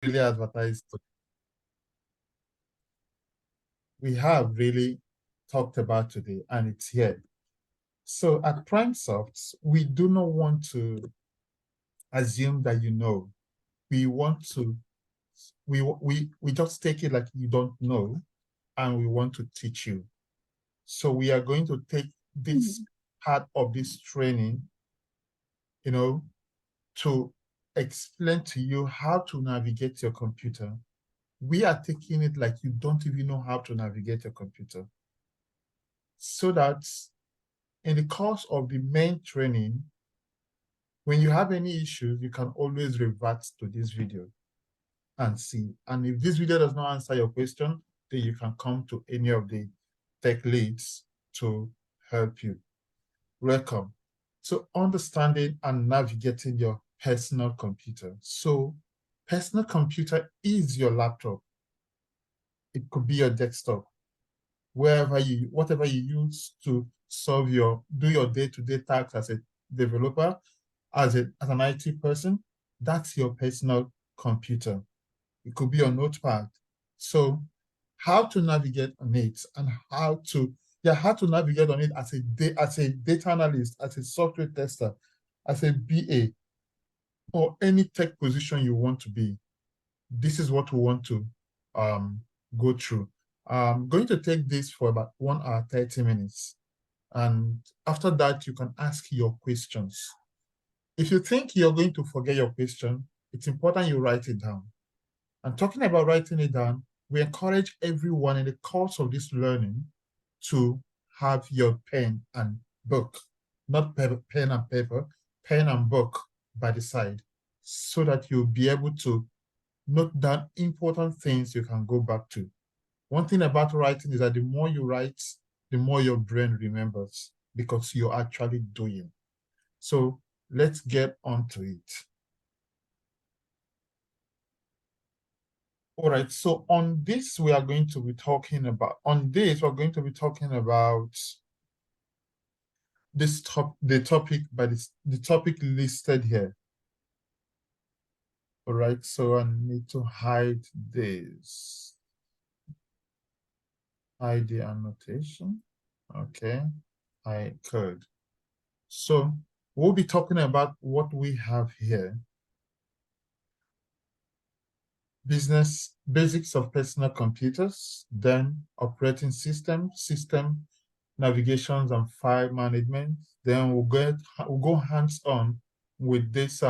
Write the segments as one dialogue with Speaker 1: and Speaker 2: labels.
Speaker 1: really advertised. We have really talked about today, and it's here. So at PrimeSoft, we do not want to assume that you know. We want to, we just take it like you don't know, and we want to teach you. So we are going to take this part of this training, you know, to explain to you how to navigate your computer. We are taking it like you don't even know how to navigate your computer, so that in the course of the main training, when you have any issues, you can always revert to this video and see. And if this video does not answer your question, then you can come to any of the tech leads to help you. Welcome. So understanding and navigating your personal computer. So personal computer is your laptop. It could be your desktop, whatever you use to do your day-to-day tasks as a developer, as an IT person, that's your personal computer. It could be your notepad. So how to navigate on it and how to navigate on it as a data analyst, as a software tester, as a BA, or any tech position you want to be. This is what we want to go through. I'm going to take this for about 1 hour, 30 minutes. And after that, you can ask your questions. If you think you're going to forget your question, it's important you write it down. And talking about writing it down, we encourage everyone in the course of this learning to have your pen and book, not pen and paper, pen and book by the side, so that you'll be able to note down important things you can go back to. One thing about writing is that the more you write, the more your brain remembers, because you're actually doing. So let's get on to it. All right, so on this, we're going to be talking about the topic listed here. All right, so I need to hide this. Hide the annotation. Okay, I could. So we'll be talking about what we have here. Basics of personal computers, then operating system navigations and file management. Then we'll go hands-on with this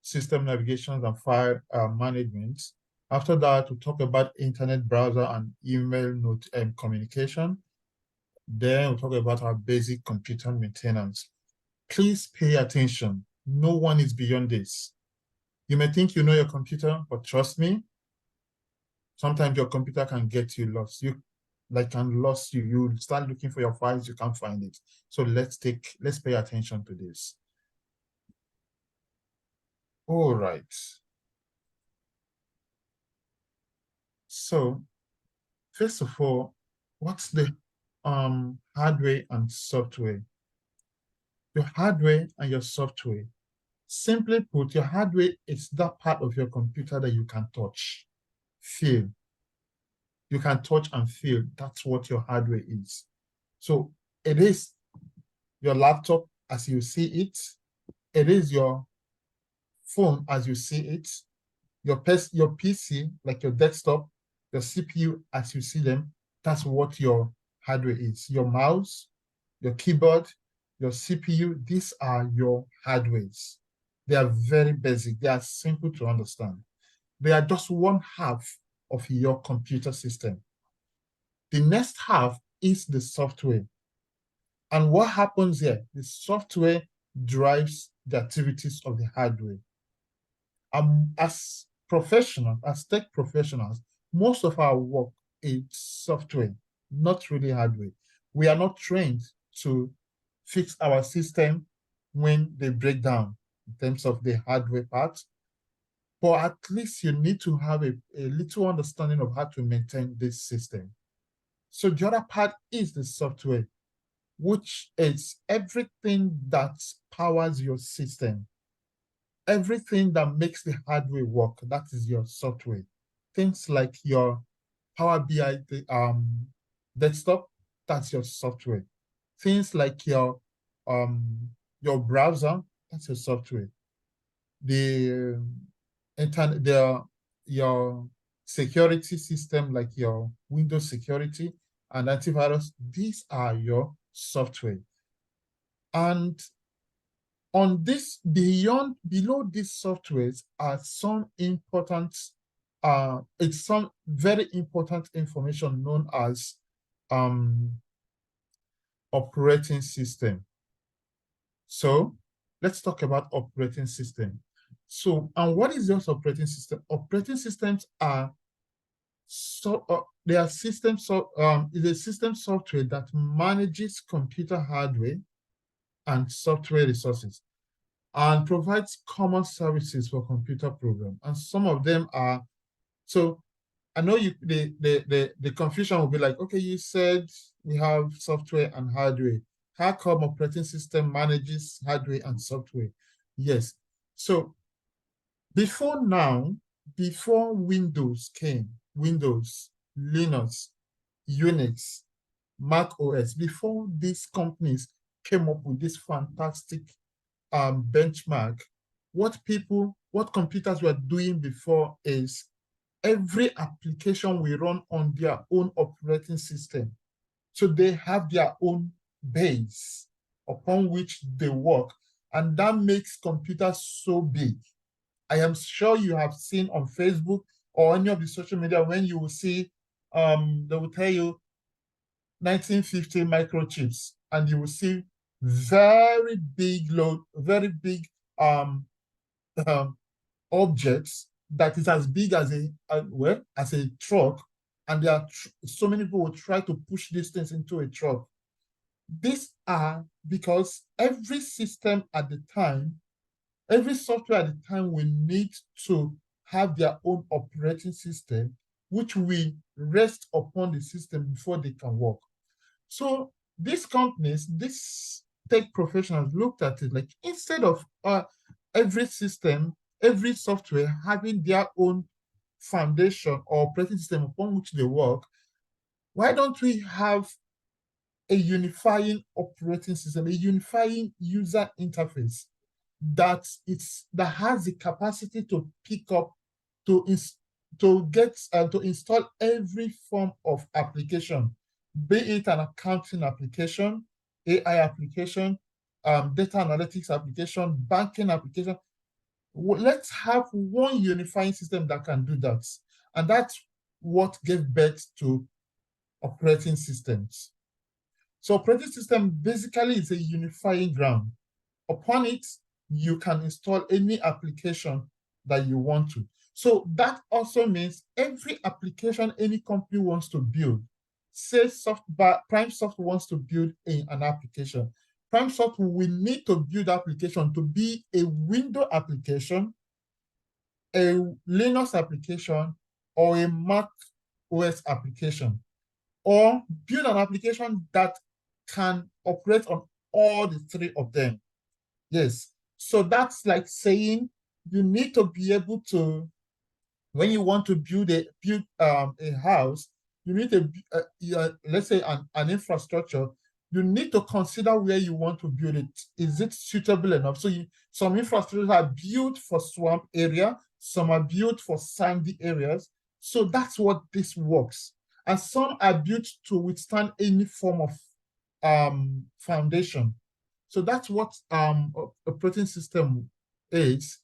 Speaker 1: system navigations and file management. After that, we'll talk about internet browser and email note communication. Then we'll talk about our basic computer maintenance. Please pay attention. No one is beyond this. You may think you know your computer, but trust me, sometimes your computer can get you lost. You start looking for your files, you can't find it. So let's pay attention to this. All right. So first of all, what's the hardware and software? Your hardware and your software. Simply put, your hardware is that part of your computer that you can touch, feel. You can touch and feel. That's what your hardware is. So it is your laptop as you see it. It is your phone as you see it. Your PC, like your desktop, your CPU as you see them. That's what your hardware is. Your mouse, your keyboard, your CPU, these are your hardwares. They are very basic. They are simple to understand. They are just one half of your computer system. The next half is the software. And what happens here? The software drives the activities of the hardware. As tech professionals, most of our work is software, not really hardware. We are not trained to fix our system when they break down in terms of the hardware part. But at least you need to have a little understanding of how to maintain this system. So the other part is the software, which is everything that powers your system. everything that makes the hardware work, that is your software. Things like your Power BI desktop, that's your software. Things like your browser, that's your software. The internet, your security system, like your Windows security and antivirus, these are your software. And on this, below these softwares are some important, it's some very important information known as operating system. So let's talk about operating system. So, and what is this operating system? Operating systems are they are systems, is a system software that manages computer hardware and software resources and provides common services for computer program. And some of them are, so I know the confusion will be like, okay, you said we have software and hardware. How come operating system manages hardware and software? Yes. So before now, before Windows came, Windows, Linux, Unix, Mac OS, before these companies came up with this fantastic benchmark, what computers were doing before is every application will run on their own operating system. So they have their own base upon which they work. And that makes computers so big. I am sure you have seen on Facebook or any of the social media when you will see, they will tell you 1950 microchips, and you will see very big load, very big um, objects that is as big as well, as a truck, and there are so many people will try to push these things into a truck. These are because every system at the time, every software at the time will need to have their own operating system, which will rest upon the system before they can work. So these companies, these tech professionals looked at it like, instead of every system, every software having their own foundation or operating system upon which they work, why don't we have a unifying operating system, a unifying user interface that has the capacity to pick up, to install every form of application, be it an accounting application, AI application, data analytics application, banking application. Let's have one unifying system that can do that. And that's what gave birth to operating systems. So operating system basically is a unifying ground. Upon it, you can install any application that you want to. So that also means every application any company wants to build, say PrimeSoft wants to build an application. PrimeSoft will need to build application to be a Windows application, a Linux application, or a Mac OS application, or build an application that can operate on all the three of them. Yes. So that's like saying you need to be able to, when you want to build a house, you need to, let's say an infrastructure, you need to consider where you want to build it. Is it suitable enough? So some infrastructures are built for swamp area, some are built for sandy areas. So that's what this works. And some are built to withstand any form of foundation. So that's what operating system is.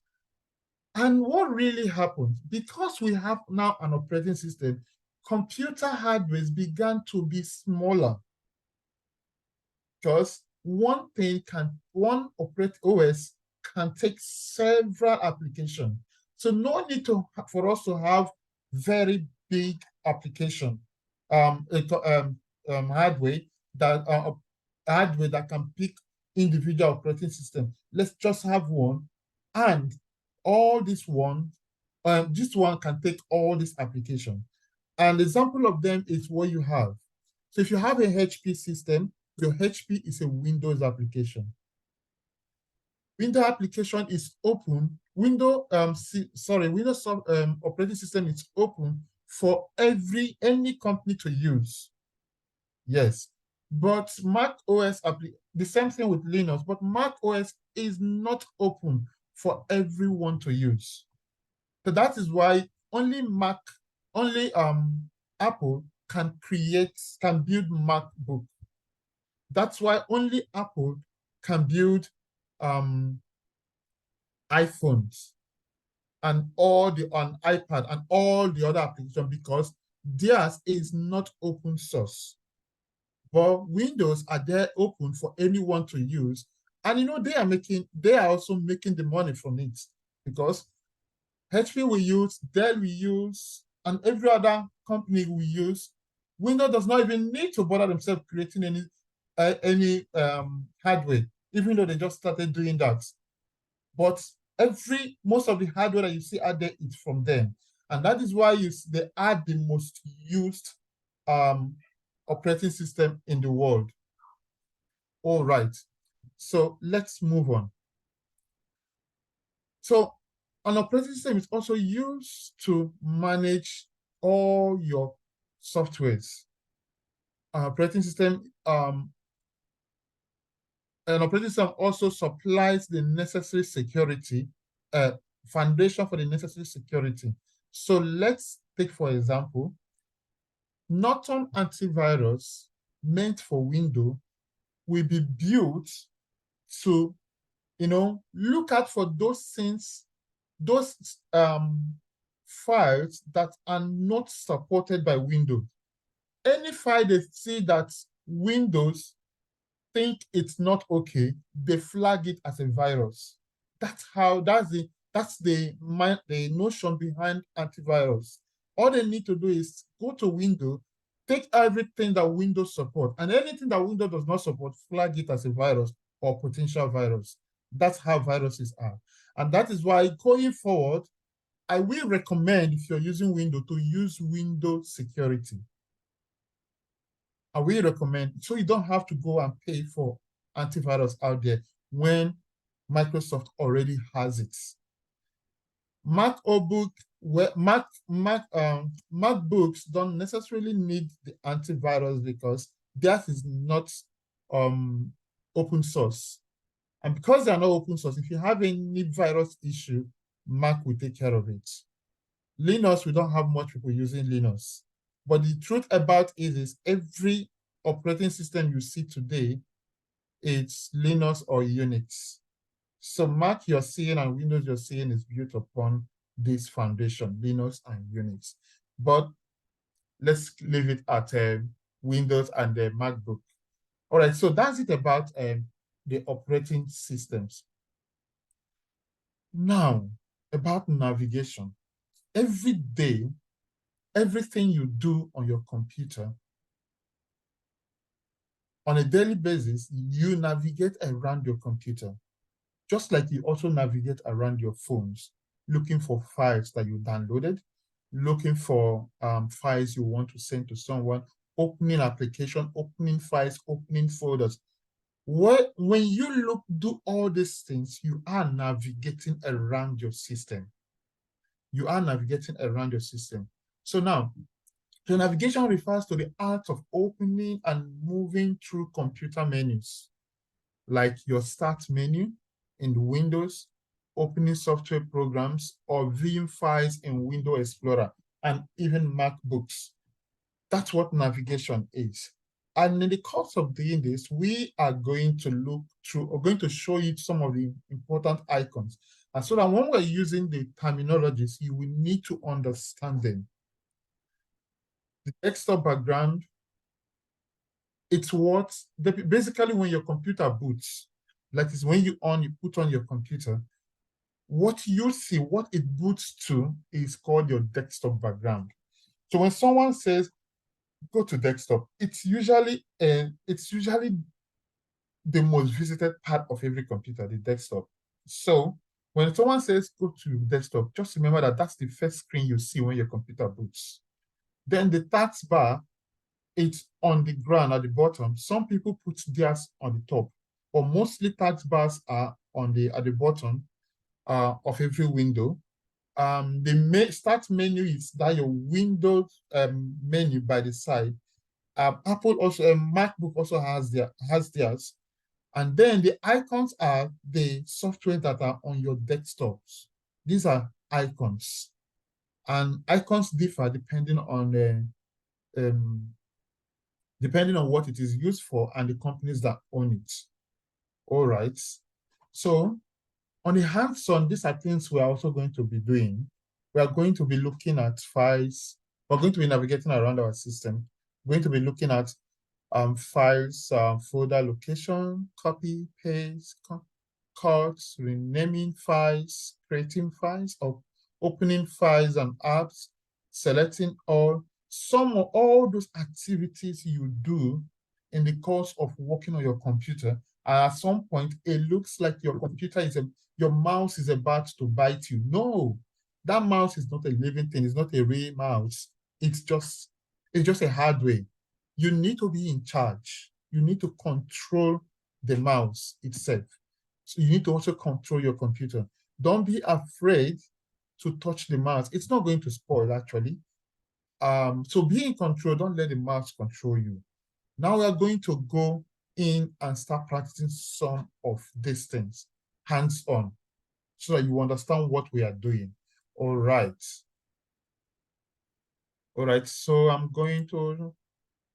Speaker 1: And what really happened, because we have now an operating system, computer hardware began to be smaller, because one OS can take several applications. So no need for us to have very big application hardware that can pick individual operating system. Let's just have one, and all this one can take all this application. An example of them is what you have. So if you have a HP system, your HP is a Windows application. Windows application is open. Windows operating system is open for any company to use. Yes, but Mac OS, the same thing with Linux, but Mac OS is not open for everyone to use. So that is why only Apple can build MacBook. That's why only Apple can build iPhones and on iPad and all the other applications, because theirs is not open source. But Windows are there open for anyone to use. And they are also making the money from it, because HP we use, Dell we use, and every other company we use. Windows does not even need to bother themselves creating any hardware, even though they just started doing that. But most of the hardware that you see out there is from them, and that is why they are the most used operating system in the world. All right, so let's move on. So an operating system is also used to manage all your softwares. An operating system also supplies the necessary security, foundation for the necessary security. So let's take, for example, Norton antivirus meant for Windows will be built to, look out for those things, those files that are not supported by Windows. Any file they see that Windows think it's not okay, they flag it as a virus. That's the notion behind antivirus. All they need to do is go to Windows, take everything that Windows support, and anything that Windows does not support, flag it as a virus or potential virus. That's how viruses are. And that is why going forward, I will recommend, if you're using Windows, to use Windows security. I will recommend, so you don't have to go and pay for antivirus out there when Microsoft already has it. MacBooks don't necessarily need the antivirus because that is not open source. And because they are not open source, if you have any virus issue, Mac will take care of it. Linux, we don't have much people using Linux. But the truth about it is every operating system you see today, it's Linux or Unix. So Mac you're seeing and Windows you're seeing is built upon this foundation, Linux and Unix. But let's leave it at Windows and the MacBook. All right, so that's it about the operating systems. Now, about navigation. Every day, everything you do on your computer, on a daily basis, you navigate around your computer, just like you also navigate around your phones, looking for files that you downloaded, looking for files you want to send to someone, opening application, opening files, opening folders. When you do all these things, you are navigating around your system. You are navigating around your system. So now, the navigation refers to the art of opening and moving through computer menus, like your Start menu in Windows, opening software programs, or viewing files in Windows Explorer, and even MacBooks. That's what navigation is. And in the course of doing this, we are going to show you some of the important icons. And so that when we're using the terminologies, you will need to understand them. The desktop background, it's basically when your computer boots, like it's when you put on your computer, what you see, what it boots to is called your desktop background. So when someone says, go to desktop, it's usually the most visited part of every computer, the desktop. So when someone says go to desktop, just remember that that's the first screen you see when your computer boots. Then the taskbar, it's on the ground at the bottom. Some people put theirs on the top. or mostly taskbars are on the at the bottom of every window. The start menu is that your Windows menu by the side. Apple also, MacBook also has theirs. And then the icons are the software that are on your desktops. These are icons. And icons differ um, depending on what it is used for and the companies that own it. All right. So on the hands-on, these are things we are also going to be doing. We are going to be looking at files. We're going to be navigating around our system. We're going to be looking at files, folder location, copy, paste, cuts, renaming files, creating files, or opening files and apps, selecting all. Some of all those activities you do in the course of working on your computer, and at some point, it looks like your mouse is about to bite you. No, that mouse is not a living thing. It's not a real mouse. It's just a hardware. You need to be in charge. You need to control the mouse itself. So you need to also control your computer. Don't be afraid to touch the mouse. It's not going to spoil, actually. So be in control. Don't let the mouse control you. Now we are going to go in and start practicing some of these things hands-on so that you understand what we are doing. All right. All right, so I'm going to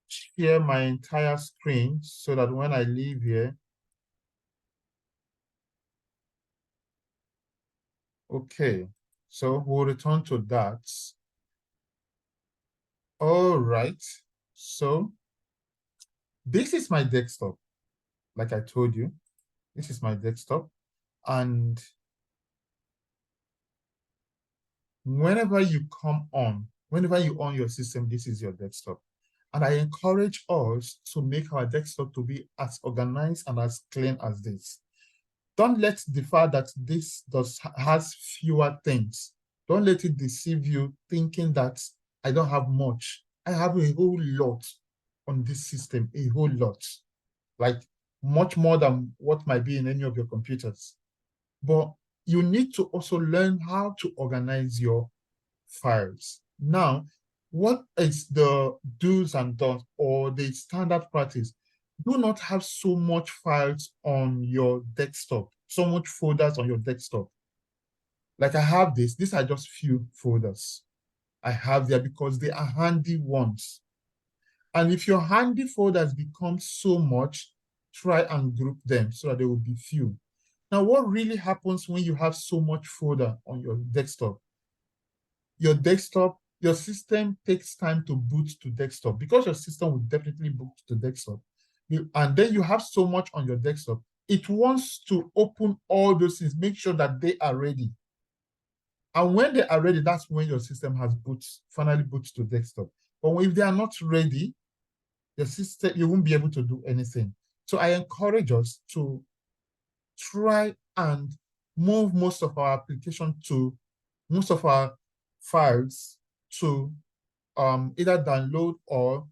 Speaker 1: share my entire screen so that when I leave here, okay, so we'll return to that. All right, so this is my desktop. Like I told you, this is my desktop. And whenever you on your system, this is your desktop. And I encourage us to make our desktop to be as organized and as clean as this. Don't let the fact that this has fewer things. Don't let it deceive you thinking that I don't have much. I have a whole lot on this system, a whole lot. Like much more than what might be in any of your computers. But you need to also learn how to organize your files. Now, what is the do's and don'ts or the standard practice? Do not have so much files on your desktop, so much folders on your desktop. Like I have this, these are just few folders I have there because they are handy ones. And if your handy folders become so much, try and group them so that there will be few. Now, what really happens when you have so much folder on your desktop? Your system takes time to boot to desktop because your system will definitely boot to desktop. And then you have so much on your desktop. It wants to open all those things, make sure that they are ready. And when they are ready, that's when your system has finally boots to desktop. But if they are not ready, your system, you won't be able to do anything. So I encourage us to try and move most of our files to either download or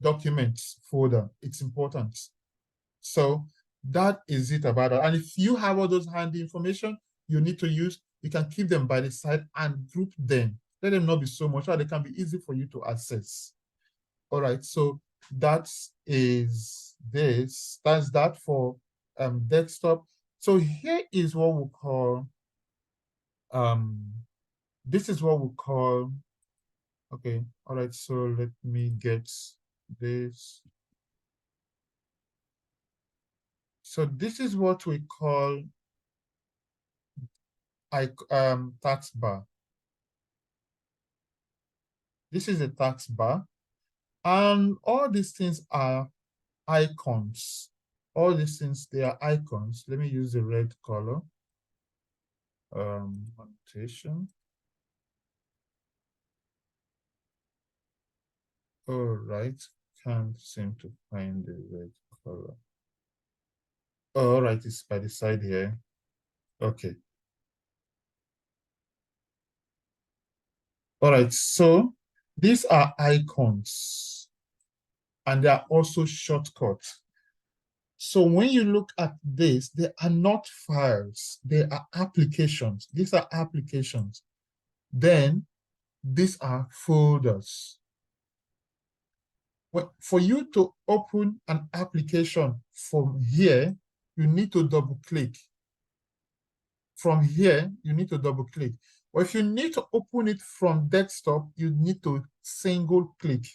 Speaker 1: documents folder. It's important. So that is it about it. And if you have all those handy information you need to use, you can keep them by the side and group them. Let them not be so much, so they can be easy for you to access. All right, so that is this. That's that for desktop. So here is what we call this is what we call, okay, all right, so let me get this. So this is what we call tax bar. This is a tax bar, and all these things are icons. All these things, they are icons. Let me use the red color. Annotation. All right, can't seem to find the red color. Oh, all right, it's by the side here. Okay. All right, so these are icons and they are also shortcuts. So when you look at this, they are not files, they are applications. These are applications. Then these are folders. For you to open an application from here, you need to double click. From here, you need to double click. Or if you need to open it from desktop, you need to single click.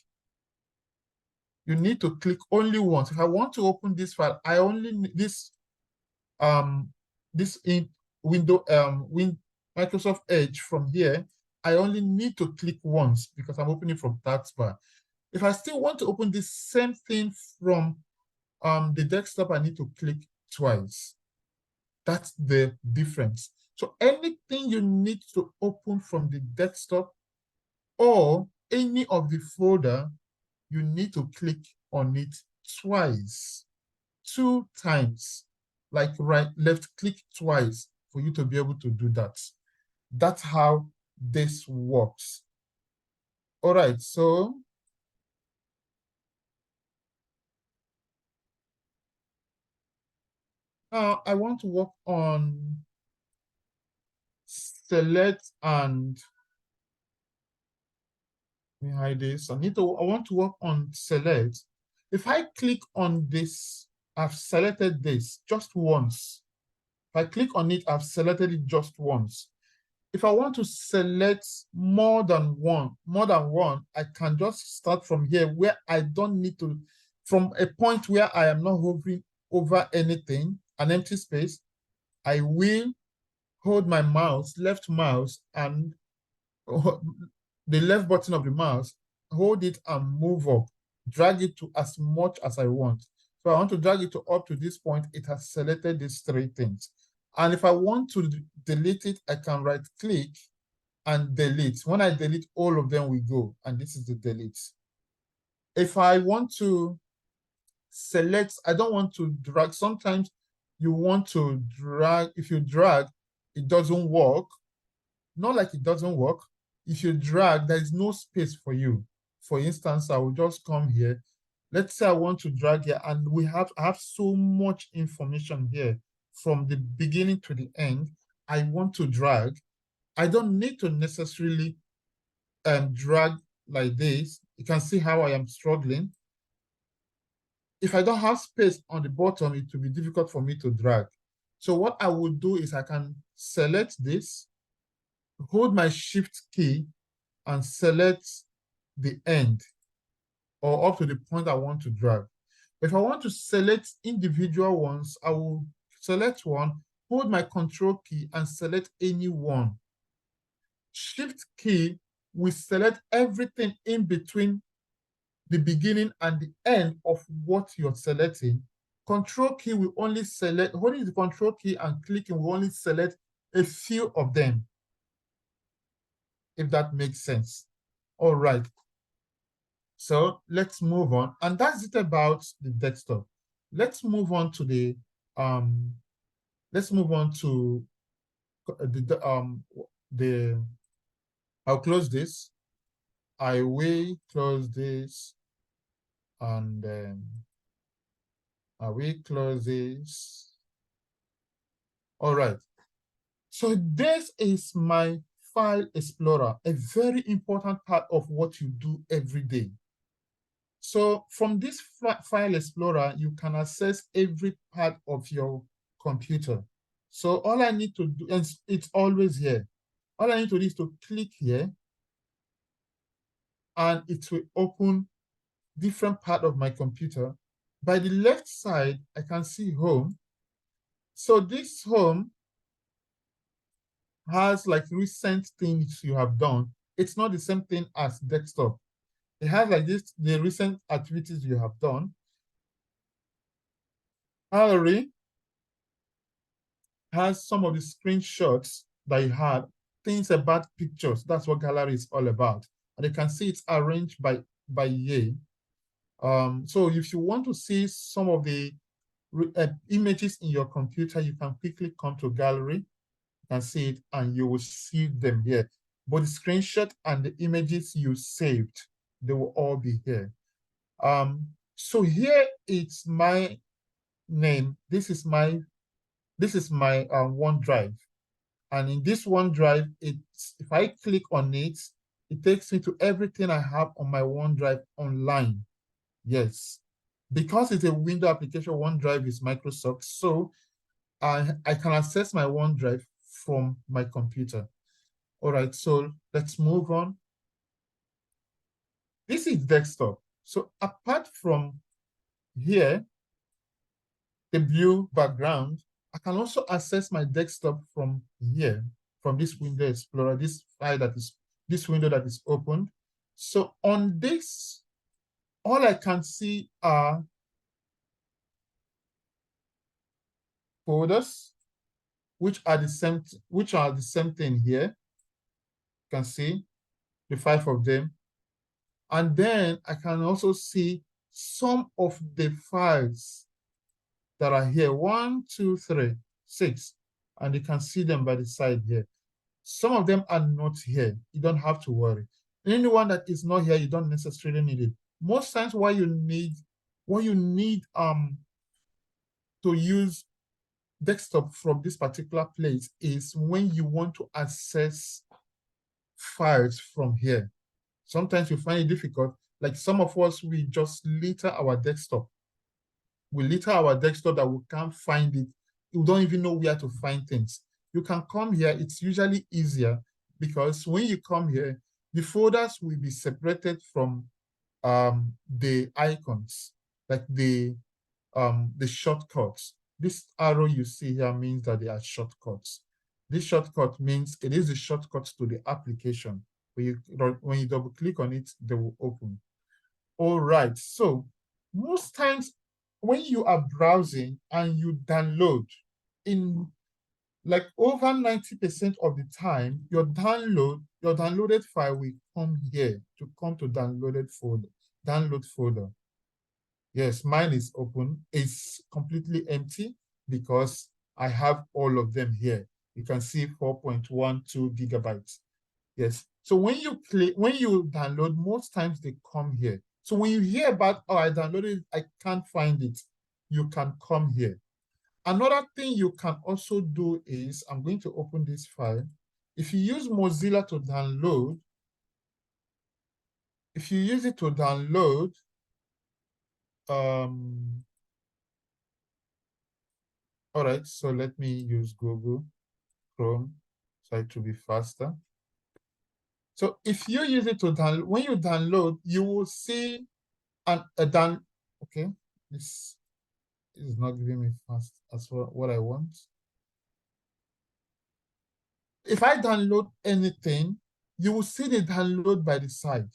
Speaker 1: You need to click only once. If I want to open this file, I only need this in window Microsoft Edge from here. I only need to click once because I'm opening from taskbar. If I still want to open the same thing from the desktop, I need to click twice. That's the difference. So anything you need to open from the desktop or any of the folder, you need to click on it twice, 2 times, like left click twice for you to be able to do that. That's how this works. All right, so now I want to work on select and let me hide this. I want to work on select. If I click on this, I've selected this just once. If I click on it, I've selected it just once. If I want to select more than one, I can just start from here where I don't need to, from a point where I am not hovering over anything, an empty space, I will hold my mouse, left mouse, and the left button of the mouse, hold it and move up, drag it to as much as I want. So I want to drag it to up to this point. It has selected these 3 things. And if I want to delete it, I can right click and delete. When I delete, all of them will go, and this is the delete. If I want to select, I don't want to drag. Sometimes you want to drag. If you drag, it doesn't work. Not like it doesn't work. If you drag, there is no space for you. For instance, I will just come here. Let's say I want to drag here, and I have so much information here from the beginning to the end. I want to drag. I don't need to necessarily drag like this. You can see how I am struggling. If I don't have space on the bottom, it will be difficult for me to drag. So what I would do is I can select this, hold my shift key, and select the end or up to the point I want to drag. If I want to select individual ones, I will select one, hold my control key, and select any one. Shift key will select everything in between the beginning and the end of what you're selecting. Control key will only select, holding the control key and clicking will only select a few of them, if that makes sense. All right. So let's move on. And that's it about the desktop. Let's move on to the I'll close this. I will close this, and I will close this. All right. So this is my file explorer, a very important part of what you do every day. So from this file explorer, you can access every part of your computer. So all I need to do, and it's always here. All I need to do is to click here, and it will open different part of my computer. By the left side, I can see home. So this home has like recent things you have done. It's not the same thing as desktop. It has like this, the recent activities you have done. Gallery has some of the screenshots that you had, things about pictures. That's what gallery is all about. And you can see it's arranged by year. So if you want to see some of the images in your computer, you can quickly come to gallery, you can see it, and you will see them here. But the screenshot and the images you saved, they will all be here. So here it's my name, this is my OneDrive. And in this OneDrive, if I click on it, it takes me to everything I have on my OneDrive online. Yes. Because it's a window application, OneDrive is Microsoft, so I can access my OneDrive from my computer. All right, so let's move on. This is desktop. So apart from here, the blue background, I can also access my desktop from here, from this window explorer, this window that is opened. So on this, all I can see are folders, which are the same thing here. You can see the 5 of them. And then I can also see some of the files that are here. 1, 2, 3, 6. And you can see them by the side here. Some of them are not here. You don't have to worry. Anyone that is not here, you don't necessarily need it. Most times what you need to use desktop from this particular place is when you want to access files from here. Sometimes you find it difficult. Like some of us, we just litter our desktop. We litter our desktop that we can't find it. You don't even know where to find things. You can come here. It's usually easier because when you come here, the folders will be separated from the icons, like the shortcuts. This arrow you see here means that they are shortcuts. This shortcut means it is a shortcut to the application. When you double click on it, they will open. All right, so most times when you are browsing and you download, in like over 90% of the time, your downloaded file will come here to download folder. Yes, mine is open. It's completely empty because I have all of them here. You can see 4.12 gigabytes. Yes. So when you download, most times they come here. So when you hear about, oh, I downloaded it, I can't find it, you can come here. Another thing you can also do is, I'm going to open this file. If you use Mozilla to download, if you use it to download, all right, so let me use Google Chrome, so it will be faster. So if you use it to download, when you download, you will see okay, this is not giving me fast as well what I want. If I download anything, you will see the download by the side.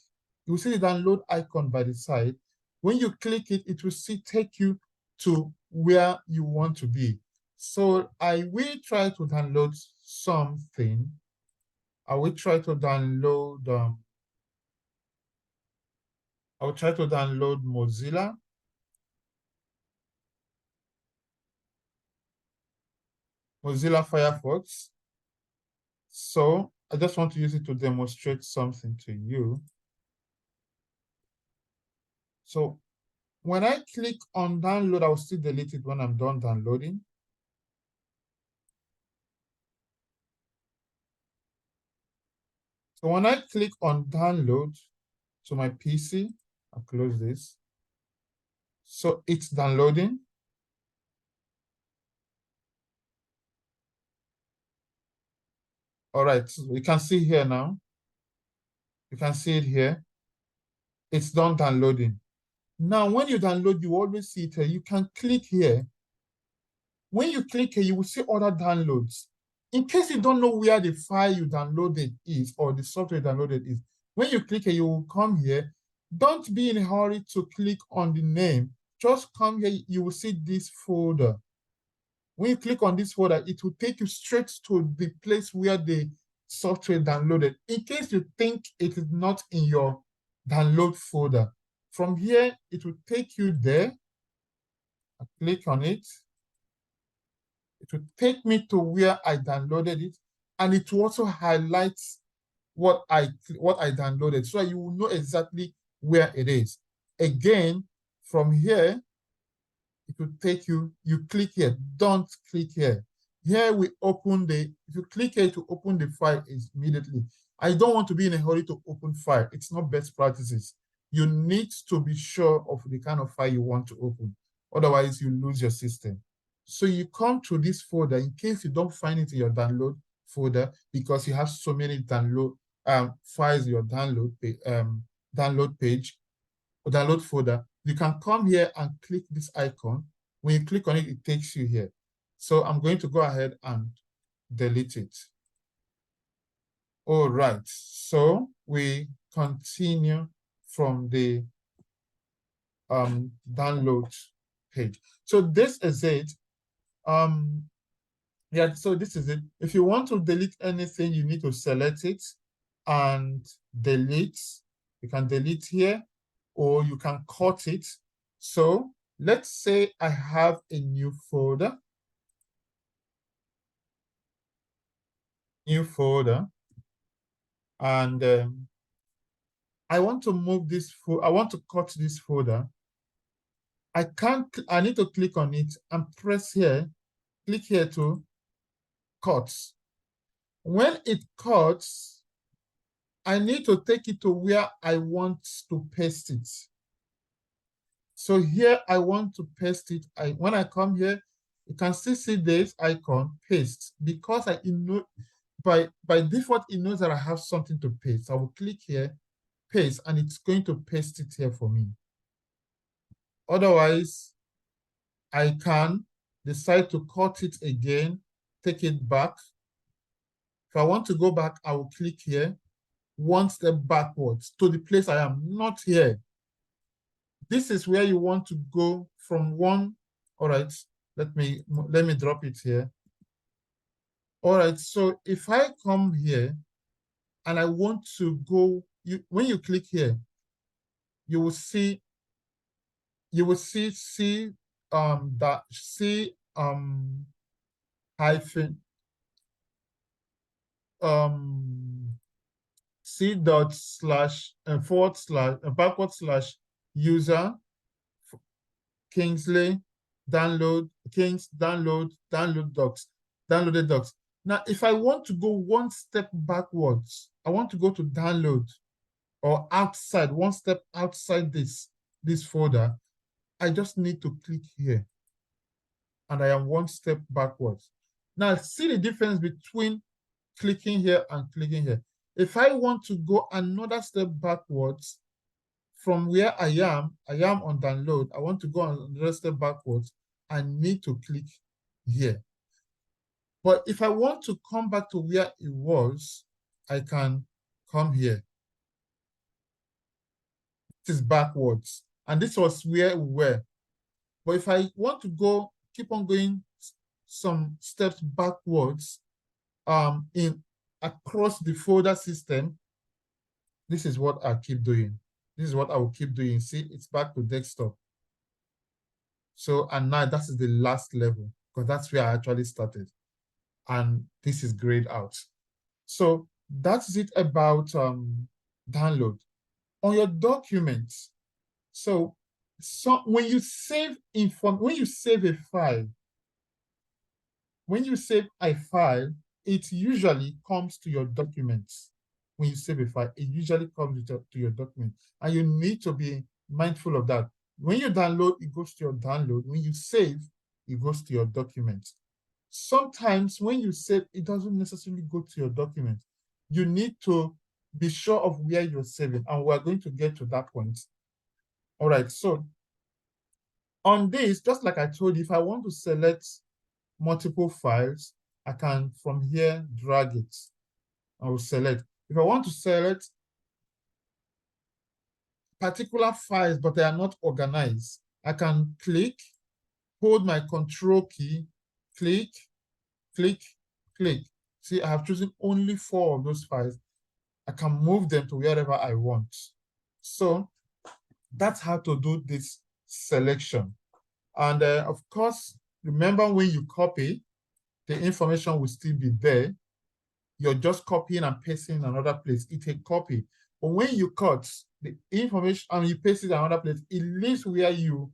Speaker 1: You will see the download icon by the side. When you click it, it will take you to where you want to be. So I will try to download something. I will try to download Mozilla. Mozilla Firefox. So I just want to use it to demonstrate something to you. So when I click on download, I'll still delete it when I'm done downloading. So when I click on download to my PC, I'll close this. So it's downloading. All right, so you can see here now. You can see it here. It's done downloading. Now, when you download, you always see it here. You can click here. When you click here, you will see other downloads. In case you don't know where the file you downloaded is or the software you downloaded is, when you click here, you will come here. Don't be in a hurry to click on the name. Just come here, you will see this folder. When you click on this folder, it will take you straight to the place where the software downloaded. In case you think it is not in your download folder, from here, it will take you there. I click on it. It will take me to where I downloaded it, and it will also highlight what I downloaded, so you will know exactly where it is. Again, from here, it will take you, you click here, don't click here. Here we open the, if you click here to open the file immediately. I don't want to be in a hurry to open file. It's not best practices. You need to be sure of the kind of file you want to open. Otherwise, you lose your system. So you come to this folder in case you don't find it in your download folder because you have so many download files in your download page or download folder. You can come here and click this icon. When you click on it, it takes you here. So I'm going to go ahead and delete it. All right, so we continue from the download page. So this is it. Yeah, so this is it. If you want to delete anything, you need to select it and delete. You can delete here or you can cut it. So let's say I have a new folder. And I want to move this I want to cut this folder. I need to click on it and press here, click here to cut. When it cuts, I need to take it to where I want to paste it. So here I want to paste it. When I come here, you can still see this icon, paste, because by default, it knows that I have something to paste. I will click here, paste, and it's going to paste it here for me. Otherwise, I can decide to cut it again, take it back. If I want to go back, I will click here, one step backwards to the place I am, not here. This is where you want to go from one. All right, let me drop it here. All right, so if I come here and I want to go, when you click here, you will see that hyphen C dot slash forward slash backward slash user Kingsley download downloaded docs. Now, if I want to go one step backwards, I want to go to download or outside, one step outside this folder, I just need to click here and I am one step backwards. Now, see the difference between clicking here and clicking here. If I want to go another step backwards from where I am on download, I want to go another step backwards, I need to click here. But if I want to come back to where it was, I can come here. This is backwards. And this was where we were. But if I want to keep on going some steps backwards across the folder system, this is what I keep doing. This is what I will keep doing. See, it's back to desktop. So, and now that is the last level because that's where I actually started. And this is grayed out. So that's it about download. On your documents, so when you save a file, it usually comes to your documents. When you save a file, it usually comes to your document. And you need to be mindful of that. When you download, it goes to your download. When you save, it goes to your document. Sometimes when you save, it doesn't necessarily go to your document. You need to be sure of where you're saving, and we're going to get to that point. All right, so on this, just like I told you, if I want to select multiple files, I can from here drag it. I will select. If I want to select particular files, but they are not organized, I can click, hold my control key, click, click, click. See, I have chosen only 4 of those files. I can move them to wherever I want. So that's how to do this selection. And of course, remember when you copy, the information will still be there. You're just copying and pasting in another place. It's a copy. But when you cut the information and you paste it in another place, it lives where you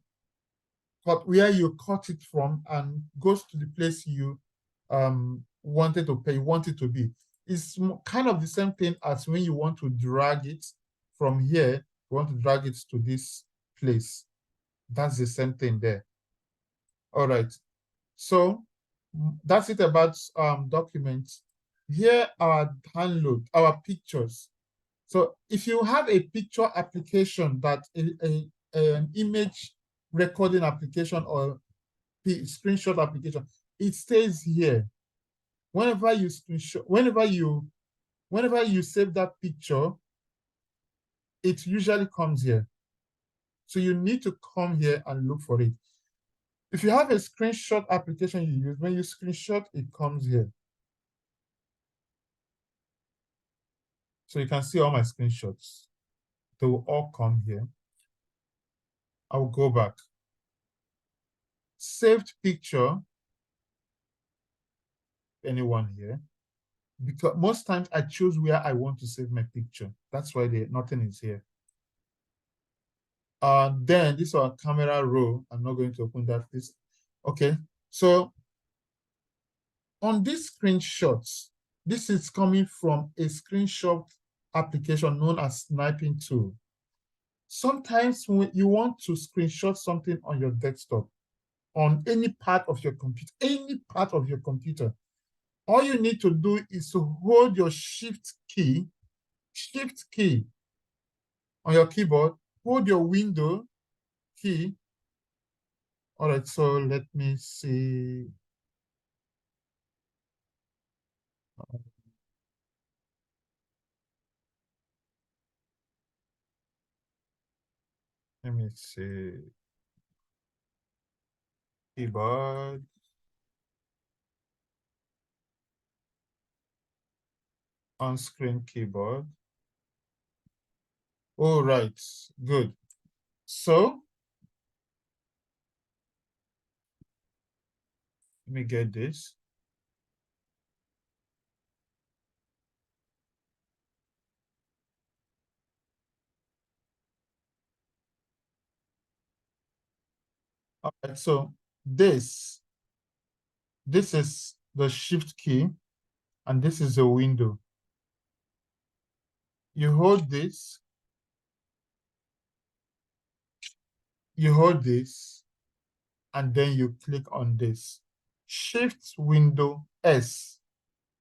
Speaker 1: cut where you cut it from and goes to the place you wanted to pay, want it to be. It's kind of the same thing as when you want to drag it from here, you want to drag it to this place. That's the same thing there. All right. So that's it about documents. Here are download, our pictures. So if you have a picture application that an image recording application or screenshot application, it stays here. Whenever you screenshot, whenever you save that picture, it usually comes here. So you need to come here and look for it. If you have a screenshot application you use, when you screenshot, it comes here. So you can see all my screenshots. They will all come here. I'll go back. Saved picture, anyone here? Because most times I choose where I want to save my picture. That's why nothing is here. Then this is our camera roll. I'm not going to open that. Okay. So on these screenshots, this is coming from a screenshot application known as sniping tool. Sometimes when you want to screenshot something on your desktop, on any part of your computer, all you need to do is to hold your shift key on your keyboard, hold your window key. All right, so let me see. Let me see. Keyboard. On-screen keyboard. All right, good. So let me get this. All right, so this is the shift key, and this is a window. You hold this, and then you click on this. Shift window S.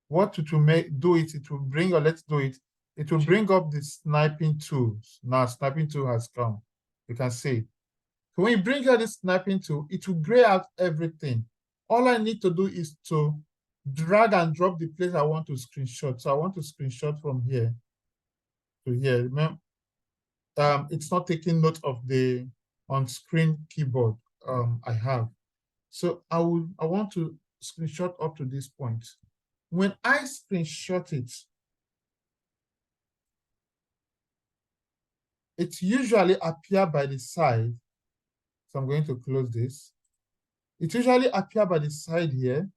Speaker 1: What it will do it will bring, or let's do it. It will bring up the sniping tools. Now sniping tool has come. You can see. So when you bring out this sniping tool, it will gray out everything. All I need to do is to drag and drop the place I want to screenshot. So I want to screenshot from here to here. Remember, it's not taking note of the on-screen keyboard I have. So I want to screenshot up to this point. When I screenshot it, it usually appears by the side. So I'm going to close this. It usually appears by the side here.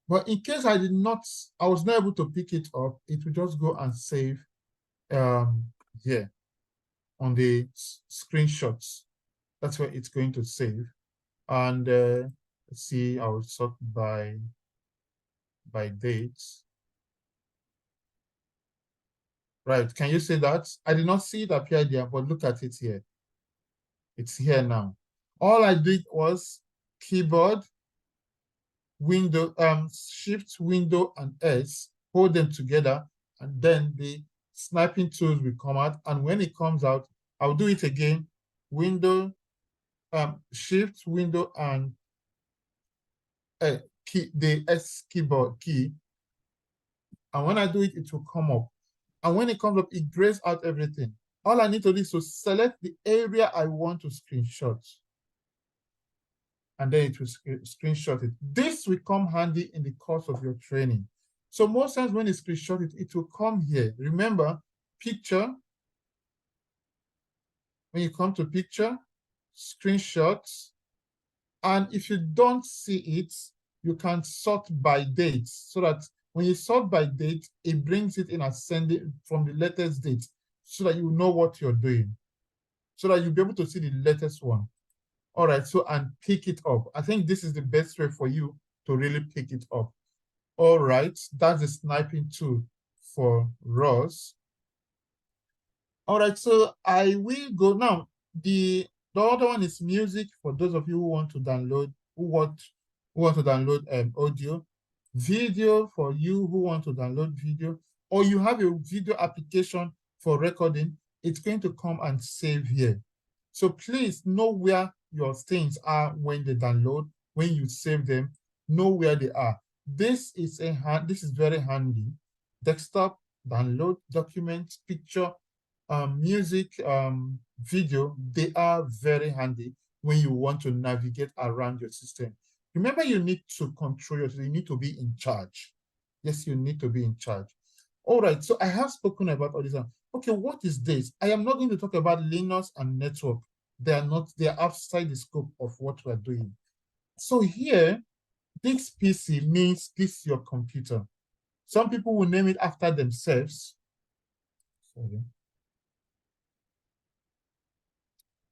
Speaker 1: But in case I was not able to pick it up, it will just go and save here on the screenshots. That's where it's going to save. And let's see, I will sort by dates. Right, can you see that? I did not see it appear there, but look at it here. It's here now. All I did was keyboard, window, shift, window, and S, hold them together, and then the sniping tools will come out. And when it comes out, I'll do it again. Window, shift, window, and the S keyboard key. And when I do it, it will come up. And when it comes up, it grays out everything. All I need to do is to select the area I want to screenshot. And then it will screenshot it. This will come handy in the course of your training. So most times when you screenshot it, it will come here. Remember, picture. When you come to picture, screenshots. And if you don't see it, you can sort by date, so that when you sort by date, it brings it in ascending from the latest date, so that you know what you're doing. so that you'll be able to see the latest one. All right, so and pick it up. I think this is the best way for you to really pick it up. All right, that's the sniping tool for RAWs. All right, so I will go now. The other one is music for those of you who want to download, who want to download audio, video for you who want to download video, or you have a video application for recording. It's going to come and save here. So please know where your things are when they download, when you save them, know where they are. This is very handy. Desktop, download, documents, picture, music, video, they are very handy when you want to navigate around your system. Remember, you need to control your system. You need to be in charge. Yes, you need to be in charge. All right, so I have spoken about all this. Okay, what is this? I am not going to talk about Linux and network. They are outside the scope of what we're doing. So here, this PC means this is your computer. Some people will name it after themselves. Sorry.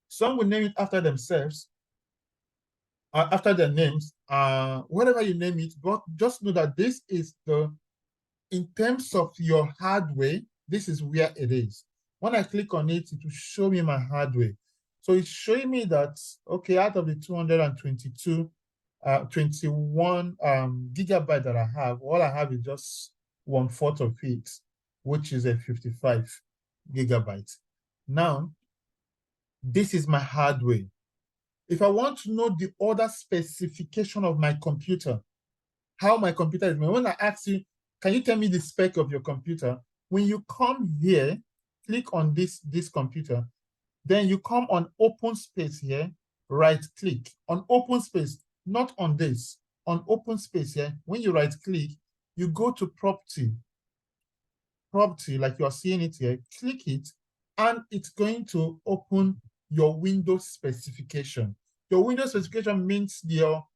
Speaker 1: Some will name it after themselves, after their names, whatever you name it, but just know that this is in terms of your hardware, this is where it is. When I click on it, it will show me my hardware. So it's showing me that, okay, out of the 222, 21 gigabyte that I have, all I have is just 1/4 of it, which is a 55 gigabyte. Now, this is my hardware. If I want to know the other specification of my computer, how my computer is made, when I ask you, can you tell me the spec of your computer? When you come here, click on this computer, then you come on open space here, right click on open space, not on this, on open space here. When you right click, you go to property, like you are seeing it here, click it, and it's going to open your Windows specification. Your Windows specification means your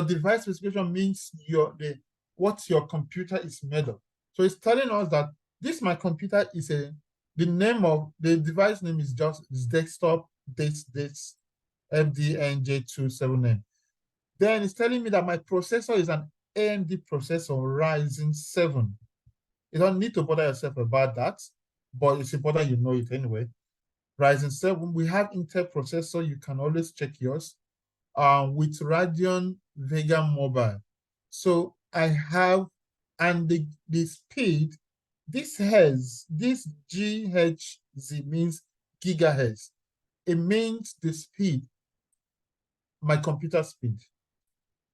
Speaker 1: device specification means what your computer is made of. So it's telling us that my computer is the name of the device name is desktop this FDNJ279. Then it's telling me that my processor is an AMD processor Ryzen 7. You don't need to bother yourself about that, but it's important you know it anyway. Ryzen 7, we have Intel processor, you can always check yours, with Radeon Vega Mobile. So I have, and the speed, this GHz means gigahertz. It means the speed, my computer speed,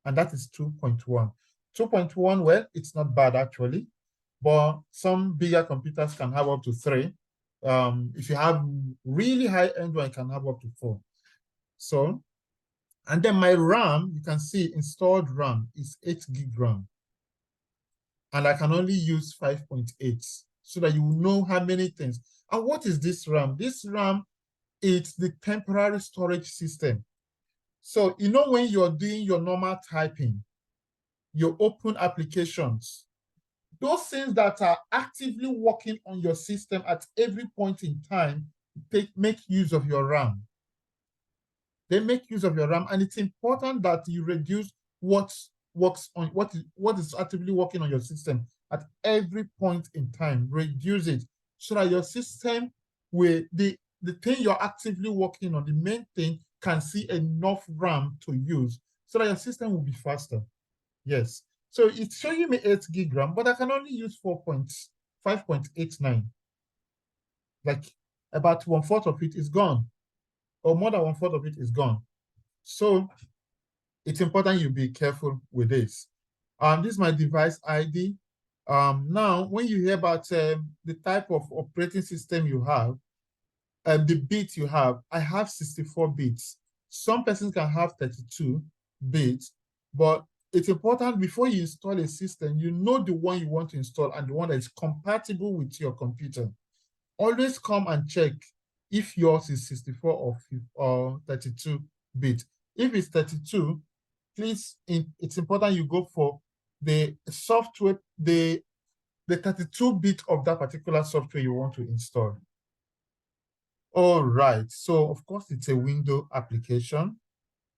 Speaker 1: and that is 2.1. 2.1, well, it's not bad actually, but some bigger computers can have up to 3. If you have really high-end one, you can have up to 4. So, and then my RAM, you can see installed RAM is 8 gig RAM. And I can only use 5.8 so that you know how many things. And what is this RAM? This RAM is the temporary storage system. So, you know, when you're doing your normal typing, your open applications, those things that are actively working on your system at every point in time, make use of your RAM. They make use of your RAM, and it's important that you reduce what is actively working on your system at every point in time. Reduce it so that your system will the thing you're actively working on, the main thing, can see enough RAM to use so that your system will be faster. Yes. So it's showing me 8 gig RAM, but I can only use 5.89. Like about 1/4 of it is gone, or more than 1/4 of it is gone. So it's important you be careful with this. This is my device ID. Now, when you hear about the type of operating system you have, the bit you have, I have 64 bits. Some persons can have 32 bits, but it's important before you install a system, you know the one you want to install and the one that is compatible with your computer. Always come and check if yours is 64 or 32 bit. If it's 32, please, it's important you go for the software, the 32 bit of that particular software you want to install. All right. So of course it's a window application,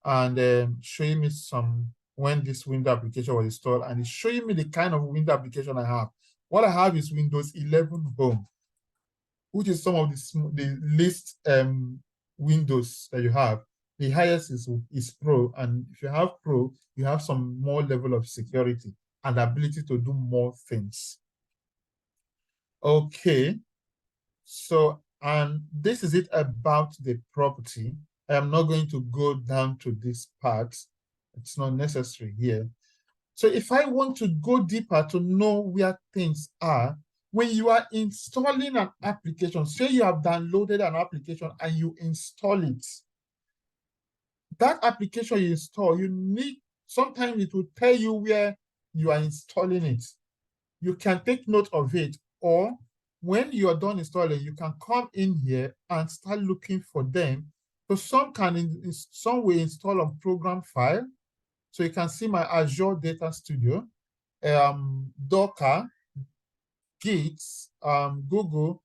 Speaker 1: and showing me some when this window application was installed, and it's showing me the kind of window application I have. What I have is Windows 11 Home, which is some of the least windows that you have. The highest is Pro, and if you have Pro, you have some more level of security and ability to do more things. Okay, so and this is it about the property. I am not going to go down to this part. It's not necessary here. So if I want to go deeper to know where things are, when you are installing an application, say you have downloaded an application and you install it, that application you install, you need, sometimes it will tell you where you are installing it. You can take note of it, or when you are done installing, you can come in here and start looking for them. So some can in some way install a program file. So you can see my Azure Data Studio, Docker, Git, Google,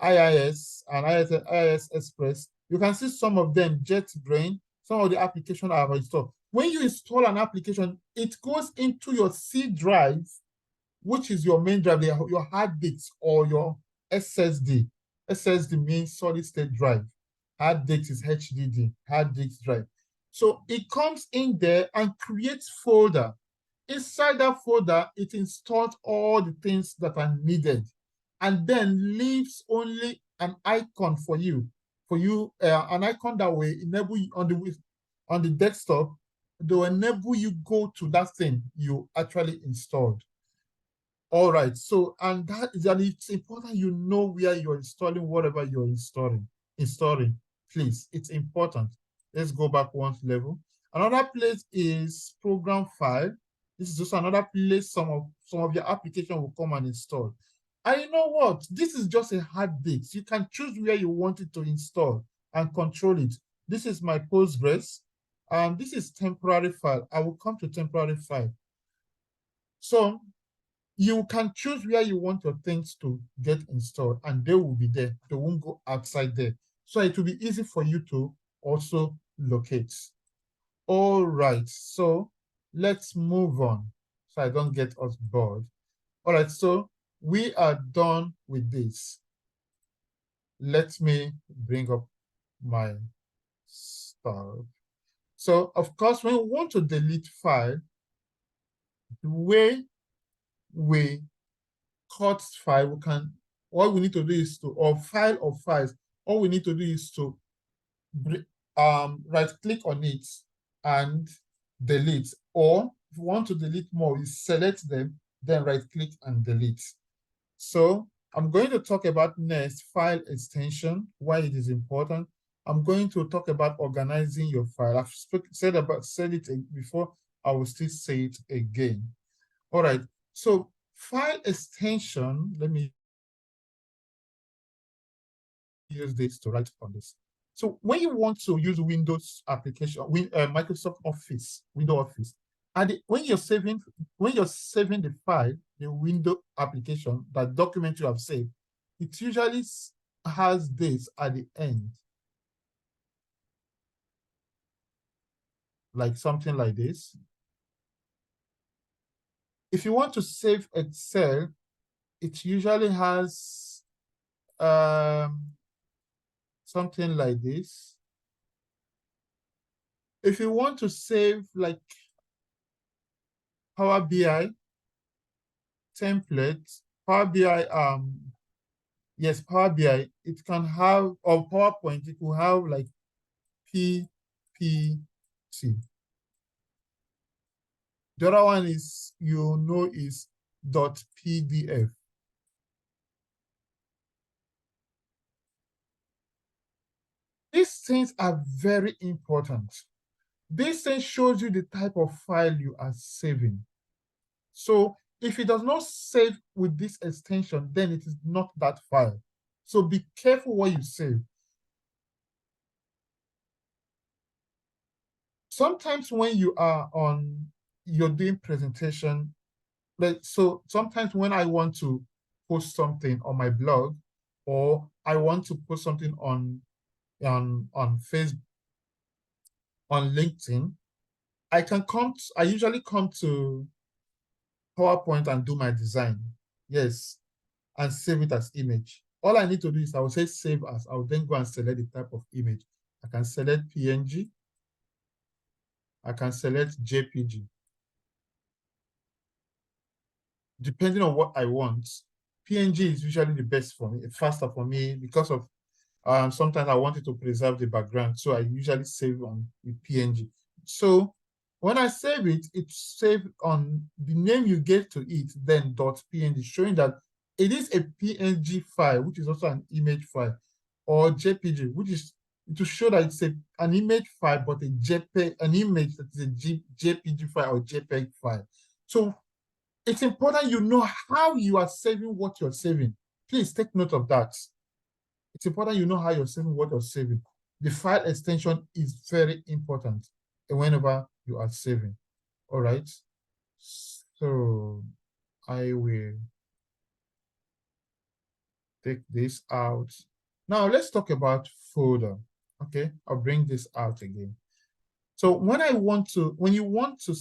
Speaker 1: IIS, and IIS Express. You can see some of them, JetBrains, some of the applications I have installed. When you install an application, it goes into your C drive, which is your main drive, your hard disk or your SSD. SSD means solid state drive. Hard disk is HDD, hard disk drive. So it comes in there and creates folder. Inside that folder, it installs all the things that are needed, and then leaves only an icon for you. An icon that will enable you on the desktop, they will enable you go to that thing you actually installed. All right, so and that is, and it's important you know where you're installing whatever you're installing. Please, it's important. Let's go back one level. Another place is program file. This is just another place some of your application will come and install. And you know what? This is just a hard disk. You can choose where you want it to install and control it. This is my Postgres, and this is temporary file. I will come to temporary file. So you can choose where you want your things to get installed, and they will be there. They won't go outside there. So it will be easy for you to also locate. All right, so let's move on so I don't get us bored. All right, so we are done with this. Let me bring up my stuff. So of course, when we want to delete file, the way we cut file, we can, all we need to do is to, or file of files, all we need to do is to right click on it and delete. Or if you want to delete more, you select them, then right click and delete. So I'm going to talk about next file extension, why it is important. I'm going to talk about organizing your file. I've said it before, I will still say it again. All right, so file extension, let me use this to write on this. So when you want to use Windows application, Microsoft Office, Windows Office, and when you're saving the file, the window application, that document you have saved, it usually has this at the end, like something like this. If you want to save Excel, it usually has something like this. If you want to save like Power BI template, Power BI, yes, Power BI, it can have, or PowerPoint, it will have like PPT. The other one is, is .pdf. These things are very important. This thing shows you the type of file you are saving. So if it does not save with this extension, then it is not that file. So be careful what you save. Sometimes when you're doing presentation, so sometimes when I want to post something on my blog, or I want to post something on on Facebook, on LinkedIn, I usually come to PowerPoint and do my design. Yes, and save it as image. All I need to do is I will say save as. I will then go and select the type of image. I can select PNG. I can select JPG. Depending on what I want, PNG is usually the best for me, faster for me because of sometimes I wanted to preserve the background, so I usually save on the PNG. So when I save it, it's saved on the name you gave to it, then .png, showing that it is a PNG file, which is also an image file, or JPG, which is to show that it's an image file, but a JPEG, an image that is a JPG file or JPEG file. So it's important you know how you are saving what you're saving. Please take note of that. It's important you know how you're saving what you're saving. The file extension is very important whenever you are saving. All right. So I will take this out. Now let's talk about folder. Okay, I'll bring this out again. So when you want to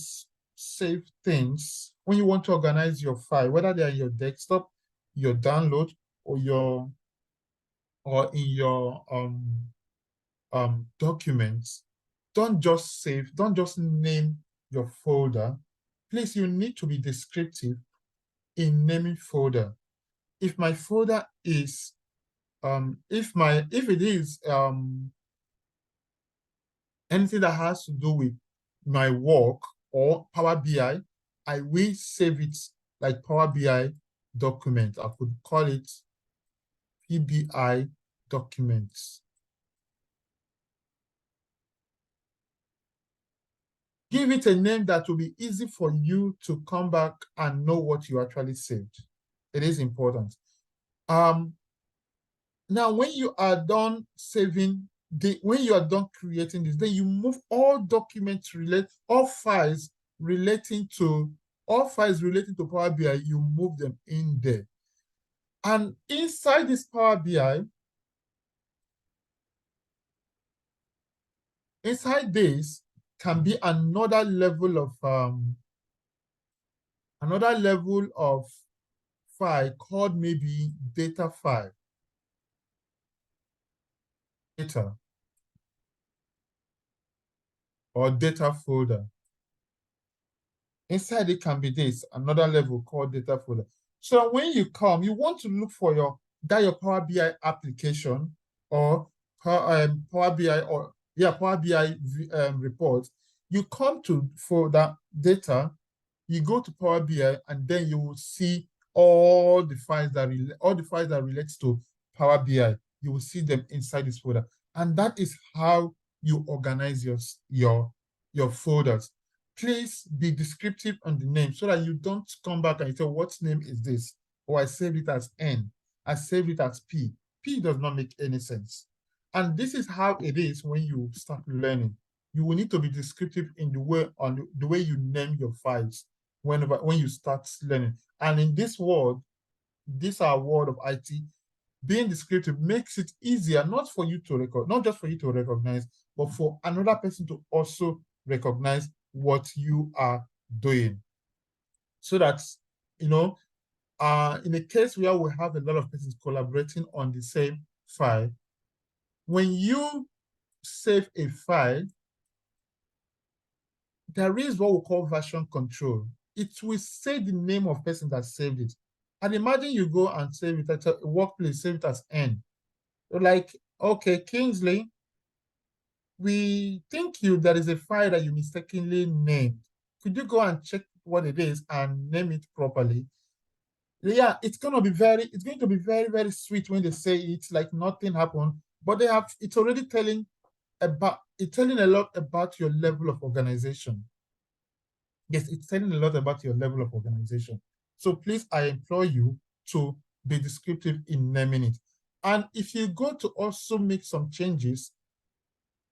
Speaker 1: save things, when you want to organize your file, whether they're in your desktop, your download, or in your documents, don't just name your folder. Please, you need to be descriptive in naming folder. If my folder is if it is anything that has to do with my work or Power BI, I will save it like Power BI document. I could call it PBI documents. Give it a name that will be easy for you to come back and know what you actually saved. It is important. Now, when you are done saving, when you are done creating this, then you move all documents all files relating to Power BI, you move them in there. And inside this Power BI, inside this can be another level of file called maybe data file. Data or data folder. Inside it can be this, another level called data folder. So when you want to look for your Power BI application or Power BI Power BI report, you come to folder data, you go to Power BI, and then you will see all the files that relates to Power BI. You will see them inside this folder, and that is how you organize your folders. Please be descriptive on the name so that you don't come back and say, what name is this? Or I saved it as N. I saved it as P. P does not make any sense. And this is how it is when you start learning. You will need to be descriptive in the way you name your files when you start learning. And in this world of IT, being descriptive makes it easier, not just for you to recognize, but for another person to also recognize what you are doing. So that, in a case where we have a lot of persons collaborating on the same file, when you save a file, there is what we call version control. It will say the name of person that saved it. And imagine you go and save it at a workplace, save it as N. Like, okay, Kingsley, we think there is a file that you mistakenly named. Could you go and check what it is and name it properly? Yeah, it's going to be very, very sweet when they say it's like nothing happened, but it's already telling a lot about your level of organization. Yes, it's telling a lot about your level of organization. So please, I implore you to be descriptive in naming it. And if you go to also make some changes,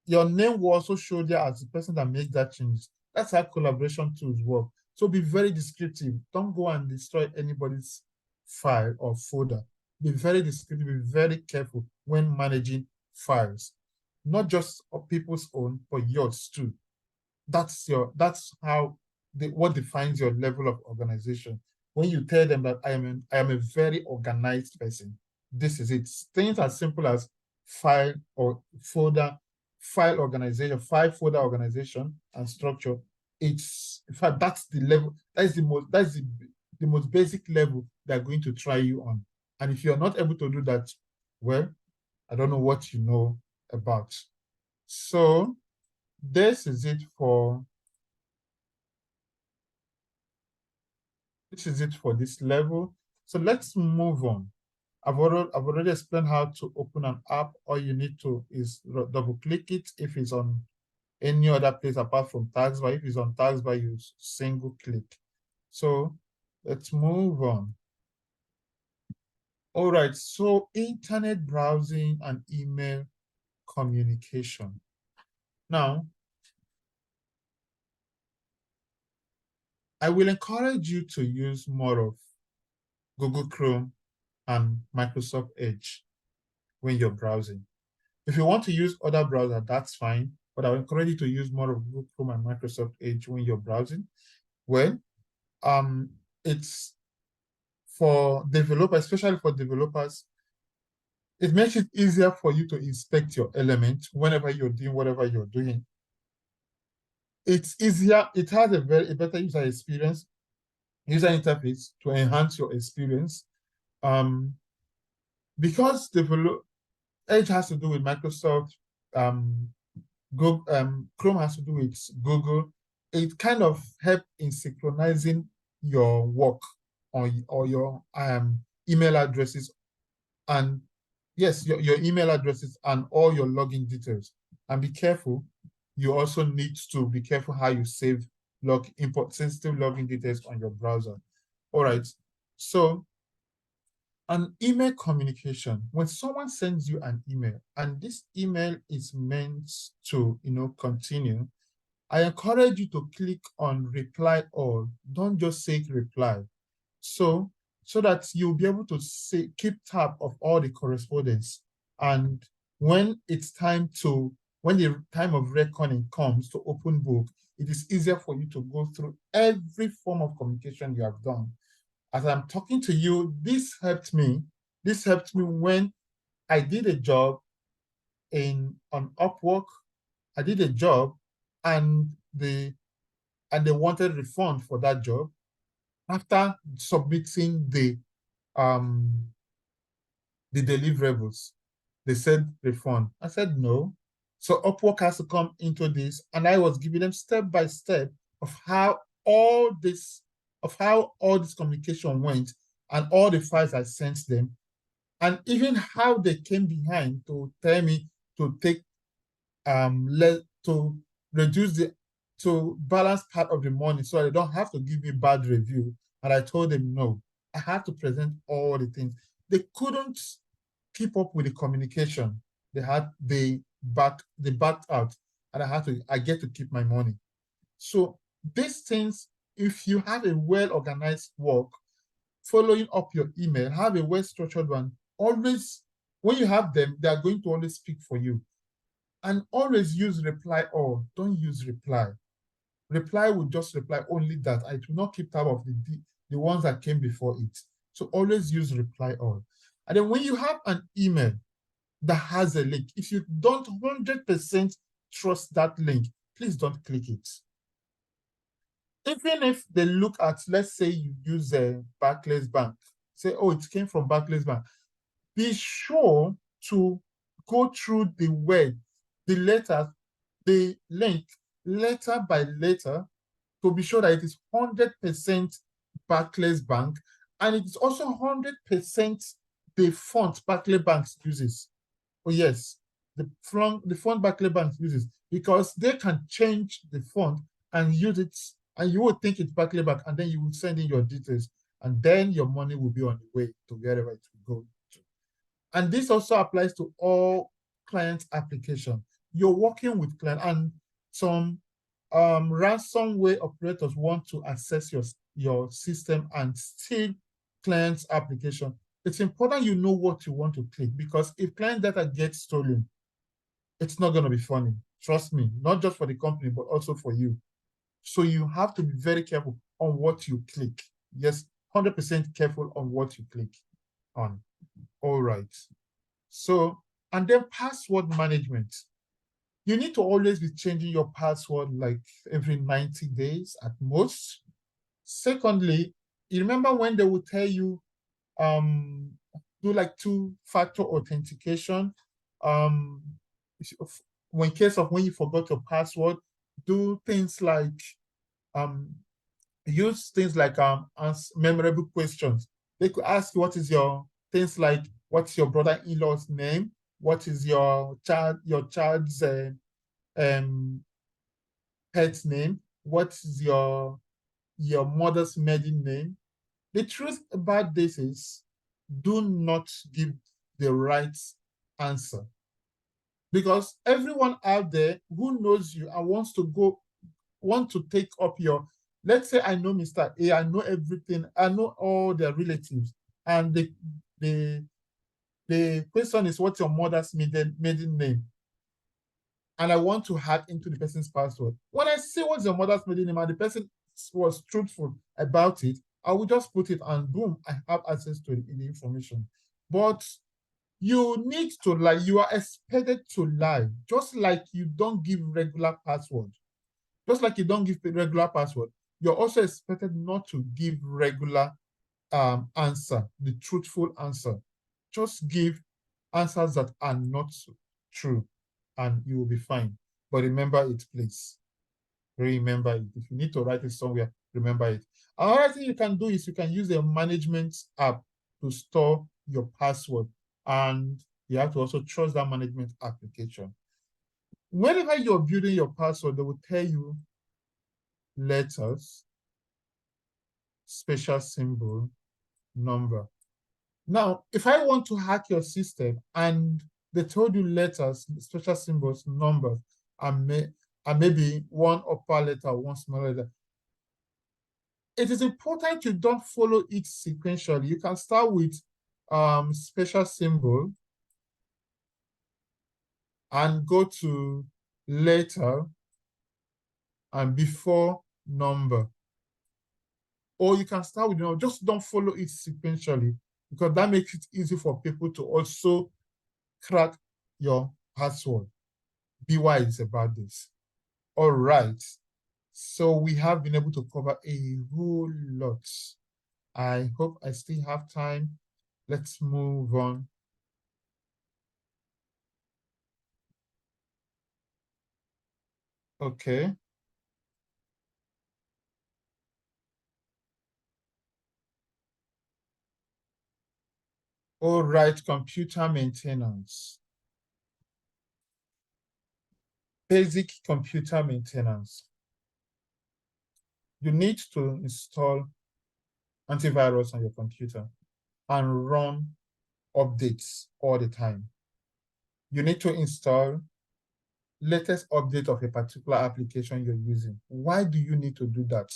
Speaker 1: your name will also show there as the person that makes that change. That's how collaboration tools work. So be very descriptive. Don't go and destroy anybody's file or folder. Be very descriptive, be very careful when managing files. not just of people's own, but yours too. That's how what defines your level of organization. When you tell them that I am a very organized person, this is it. Things as simple as file or folder, file organization, file folder organization and structure. It's in fact that's the level, that's the most basic level they're going to try you on. And if you're not able to do that, well, I don't know what you know about. So this is it for this level. So let's move on. I've already explained how to open an app. All you need to is double click it if it's on any other place apart from taskbar. If it's on taskbar, you single click. So let's move on. All right, so internet browsing and email communication. Now, I will encourage you to use more of Google Chrome and Microsoft Edge when you're browsing. If you want to use other browser, that's fine, but I would encourage you to use more of Google Chrome and Microsoft Edge when you're browsing. Well, it's for developers, especially for developers, it makes it easier for you to inspect your element whenever you're doing whatever you're doing. It's easier, it has a better user experience, user interface to enhance your experience. Because Edge has to do with Microsoft, Chrome has to do with Google. It kind of helps in synchronizing your work or your email addresses, and yes, your email addresses and all your login details. And be careful, you also need to be careful how you save sensitive login details on your browser. All right, so an email communication, when someone sends you an email and this email is meant to continue, I encourage you to click on reply all. Don't just say reply. So that you'll be able to keep tab of all the correspondence. And when the time of reckoning comes to open book, it is easier for you to go through every form of communication you have done. As I'm talking to you, this helped me. This helped me when I did a job on Upwork. I did a job, and they wanted refund for that job. After submitting the deliverables, they said refund. I said no. So Upwork has to come into this, and I was giving them step by step of how all this communication went and all the files I sent them, and even how they came behind to tell me to take to reduce to balance part of the money so they don't have to give me bad review. And I told them no, I had to present all the things. They couldn't keep up with the communication. They backed out, and I get to keep my money. So these things, if you have a well-organized work, following up your email, have a well-structured one, always, when you have them, they are going to always speak for you. And always use reply all. Don't use reply. Reply will just reply only that. I do not keep tab of the ones that came before it. So always use reply all. And then when you have an email that has a link, if you don't 100% trust that link, please don't click it. Even if they look at, let's say you use a Barclays Bank, say, oh, it came from Barclays Bank. Be sure to go through the word, the letters, the link, letter by letter, to be sure that it is 100% Barclays Bank, and it is also 100% the font Barclays Bank uses. Oh yes, the font Barclays Bank uses, because they can change the font and use it, and you will think it's Barclays Bank, and then you will send in your details, and then your money will be on the way to wherever it will go to. And this also applies to all client application. You're working with client, and some ransomware operators want to access your system and steal client's application. It's important you know what you want to click, because if client data gets stolen, it's not going to be funny. Trust me, not just for the company, but also for you. So you have to be very careful on what you click. Yes, 100% careful on what you click on. All right. So, and then password management. You need to always be changing your password like every 90 days at most. Secondly, you remember when they will tell you um do like two-factor authentication. Um when case of when you forgot your password, do things like um use things like answer memorable questions. They could ask you what is your things like what's your brother-in-law's name, what is your child's um pet's name, what is your mother's maiden name. The truth about this is do not give the right answer, because everyone out there who knows you and want to take up your, let's say I know Mr. A, I know everything, I know all their relatives, and the the question is what's your mother's maiden name, and I want to hack into the person's password. When I see what's your mother's maiden name and the person was truthful about it, I will just put it and boom, I have access to the information. But you need to lie. You are expected to lie, just like you don't give regular password. Just like you don't give the regular password, you're also expected not to give regular answer, the truthful answer. Just give answers that are not true, and you will be fine. But remember it, please. Remember it. If you need to write it somewhere, remember it. Another thing you can do is you can use a management app to store your password, and you have to also trust that management application. Whenever you're building your password, they will tell you letters, special symbol, number. Now, if I want to hack your system and they told you letters, special symbols, numbers, and maybe one upper letter, one small letter, it is important you don't follow it sequentially. You can start with special symbol and go to letter and before number. Or you can start with, just don't follow it sequentially, because that makes it easy for people to also crack your password. Be wise about this. All right. So we have been able to cover a whole lot. I hope I still have time. Let's move on. Okay. All right, computer maintenance. Basic computer maintenance. You need to install antivirus on your computer and run updates all the time. You need to install latest update of a particular application you're using. Why do you need to do that?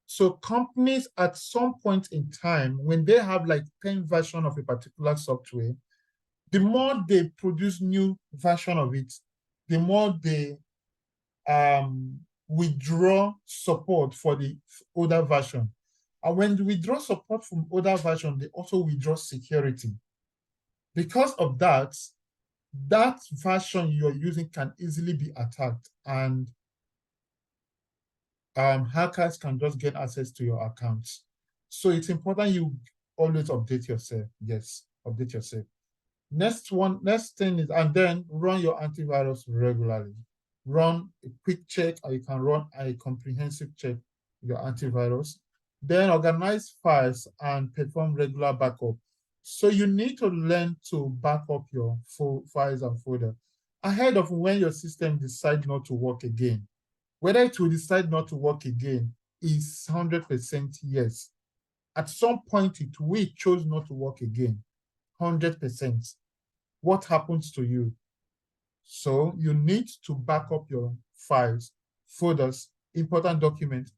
Speaker 1: So companies at some point in time, when they have like 10 versions of a particular software, the more they produce new version of it, the more they withdraw support for the older version. And when they withdraw support from older version, they also withdraw security. Because of that, that version you're using can easily be attacked, and hackers can just get access to your accounts. So it's important you always update yourself. Yes, update yourself. Next thing is, and then run your antivirus regularly. Run a quick check, or you can run a comprehensive check with your antivirus. Then organize files and perform regular backup. So you need to learn to back up your files and folder ahead of when your system decides not to work again. Whether it will decide not to work again is 100% yes. At some point, it will choose not to work again, 100%. What happens to you? So you need to back up your files, folders, important documents.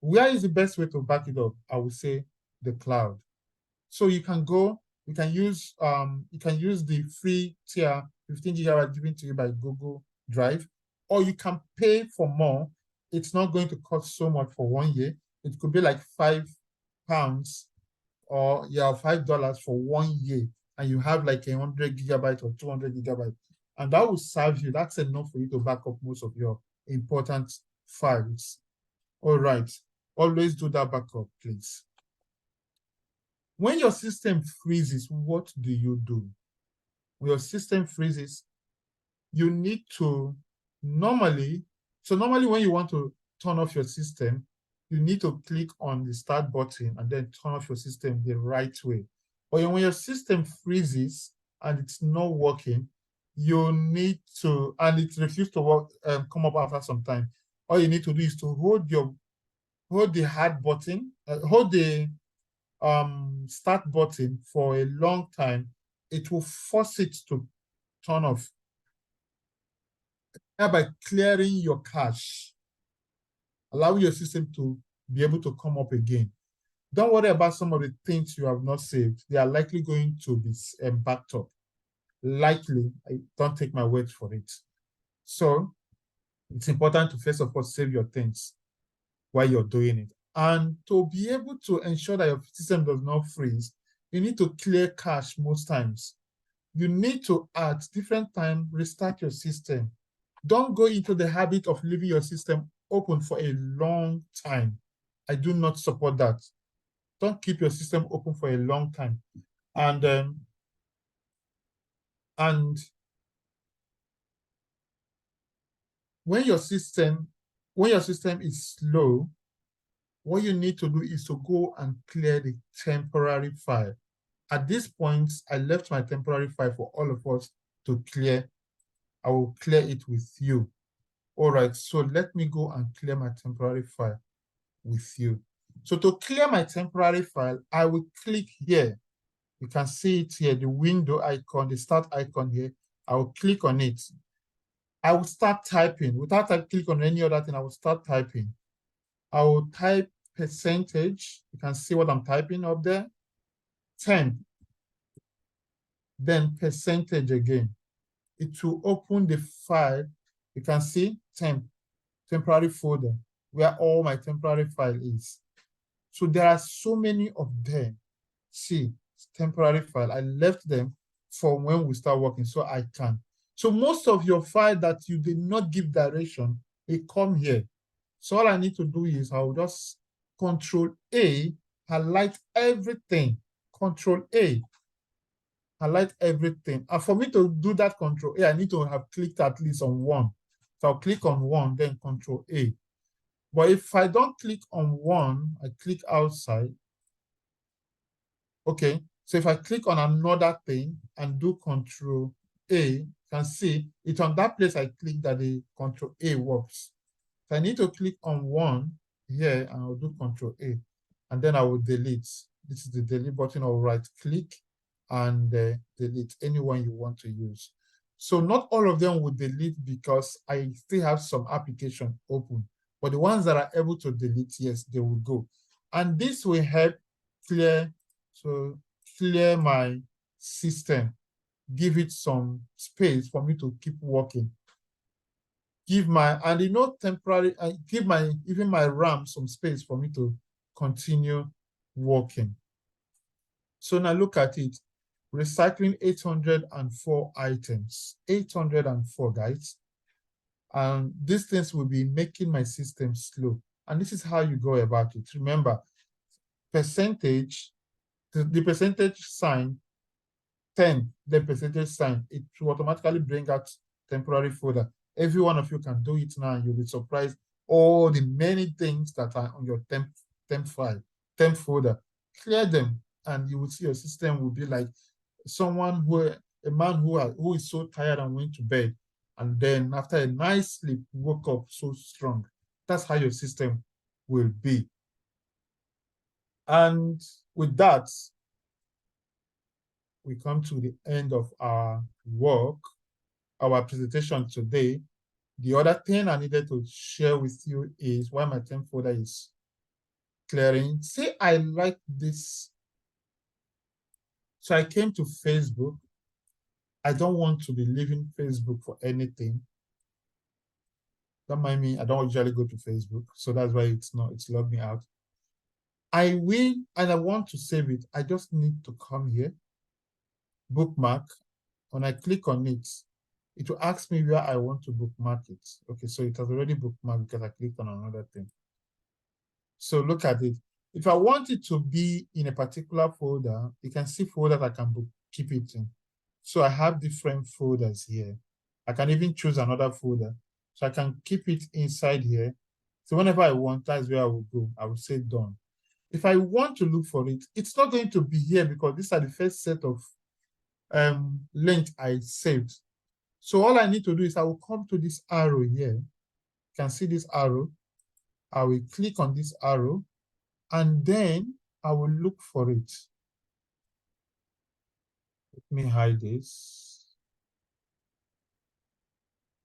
Speaker 1: Where is the best way to back it up? I would say the cloud. So you can use the free tier 15 gigabytes given to you by Google Drive, or you can pay for more. It's not going to cost so much for 1 year. It could be like £5 or $5 for 1 year, and you have like 100 gigabytes or 200 gigabytes, and that will serve you. That's enough for you to back up most of your important files. All right, always do that backup, please. When your system freezes, what do you do? When your system freezes, you need to normally when you want to turn off your system, you need to click on the start button and then turn off your system the right way. But when your system freezes and it's not working, you need to, and it refuses to work, come up after some time, all you need to do is to hold the hard button, hold the start button for a long time. It will force it to turn off, by clearing your cache, allowing your system to be able to come up again. Don't worry about some of the things you have not saved. They are likely going to be backed up. Likely, don't take my word for it. So it's important to first of all save your things while you're doing it. And to be able to ensure that your system does not freeze, you need to clear cache most times. You need to, at different times, restart your system. Don't go into the habit of leaving your system open for a long time. I do not support that. Don't keep your system open for a long time. And when your system is slow, what you need to do is to go and clear the temporary file. At this point, I left my temporary file for all of us to clear. I will clear it with you. All right, so let me go and clear my temporary file with you. So to clear my temporary file, I will click here. You can see it here, the window icon, the start icon here. I will click on it. I will start typing. Without I click on any other thing, I will start typing. I will type percentage. You can see what I'm typing up there. 10. Then percentage again. It will open the file. You can see temporary folder, where all my temporary file is. So there are so many of them. See, temporary file. I left them for when we start working so I can. So most of your file that you did not give direction, they come here. So all I need to do is I'll just Control A, highlight everything. Control A, highlight everything. And for me to do that Control A, I need to have clicked at least on one. So I'll click on one, then Control A. But if I don't click on one, I click outside. Okay, so if I click on another thing and do Control A, you can see it's on that place I click that the Control A works. So I need to click on one here and I'll do Control A, and then I will delete. This is the delete button. I'll right click and delete any one you want to use. So not all of them will delete because I still have some application open, but the ones that are able to delete, yes, they will go. And this will help clear my system, give it some space for me to keep working. Give my even my RAM some space for me to continue working. So now look at it. Recycling 804 items. 804, guys. And these things will be making my system slow. And this is how you go about it. Remember, percentage, the percentage sign, 10, the percentage sign, it will automatically bring out temporary folder. Every one of you can do it now, and you'll be surprised all the many things that are on your temp folder. Clear them, and you will see your system will be like a man who is so tired and went to bed, and then after a nice sleep, woke up so strong. That's how your system will be. And with that, we come to the end of our presentation today. The other thing I needed to share with you is why my temp folder is clearing. Say I like this. So I came to Facebook. I don't want to be leaving Facebook for anything. Don't mind me, I don't usually go to Facebook, so that's why it's logged me out. I will, and I want to save it. I just need to come here, bookmark. When I click on it, it will ask me where I want to bookmark it. Okay, so it has already bookmarked because I clicked on another thing. So look at it. If I want it to be in a particular folder, you can see folders I can keep it in. So I have different folders here. I can even choose another folder. So I can keep it inside here. So whenever I want, that's where I will go. I will say done. If I want to look for it, it's not going to be here because these are the first set of links I saved. So all I need to do is I will come to this arrow here. You can see this arrow. I will click on this arrow and then I will look for it. Let me hide this.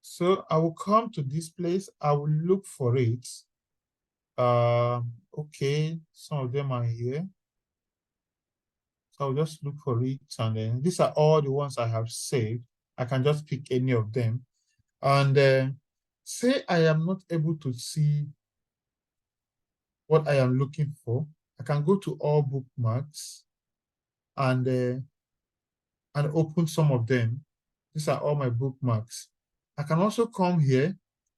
Speaker 1: So I will come to this place. I will look for it. Okay, some of them are here. So I'll just look for it. And then these are all the ones I have saved. I can just pick any of them. And say I am not able to see what I am looking for. I can go to all bookmarks and open some of them. These are all my bookmarks. I can also come here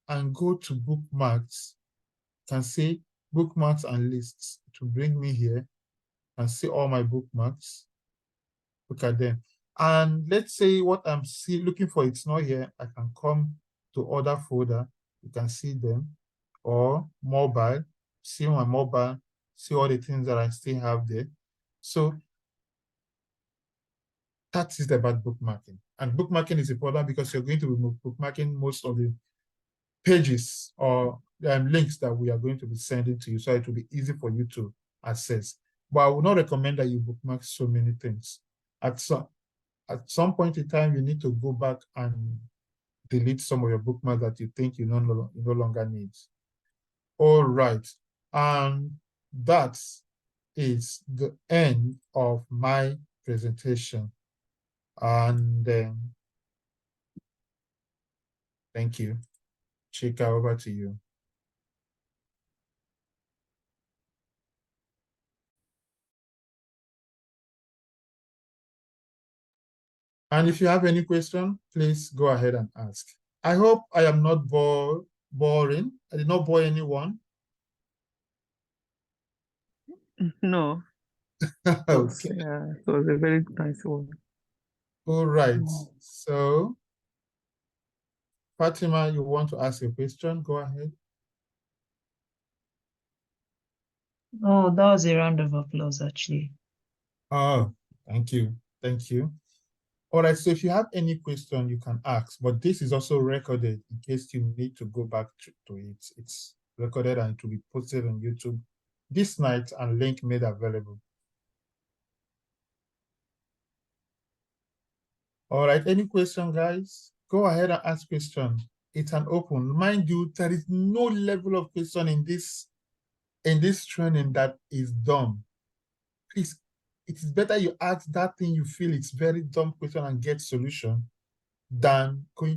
Speaker 1: and go to bookmarks. I can say bookmarks and lists to bring me here and see all my bookmarks. Look at them. And let's say what I'm looking for, it's not here. I can come to other folder. You can see them. Or mobile, see my mobile, see all the things that I still have there. So that is about bookmarking. And bookmarking is important because you're going to be bookmarking most of the pages or links that we are going to be sending to you. So it will be easy for you to access. But I would not recommend that you bookmark so many things. At some point in time, you need to go back and delete some of your bookmarks that you think you no longer need. All right. And that is the end of my presentation. And thank you. Chika, over to you. And if you have any question, please go ahead and ask. I hope I am not boring. I did not bore anyone.
Speaker 2: No.
Speaker 1: Okay.
Speaker 2: It was a very nice one.
Speaker 1: All right. So, Fatima, you want to ask a question? Go ahead.
Speaker 3: Oh, that was a round of applause, actually.
Speaker 1: Oh, thank you. Thank you. All right, so if you have any question, you can ask, but this is also recorded in case you need to go back to it. It's recorded and it will be posted on YouTube this night and link made available. All right, any question, guys? Go ahead and ask question. It's an open. Mind you, there is no level of question in this training that is dumb. Please, it is better you ask that thing you feel it's very dumb question and get solution than going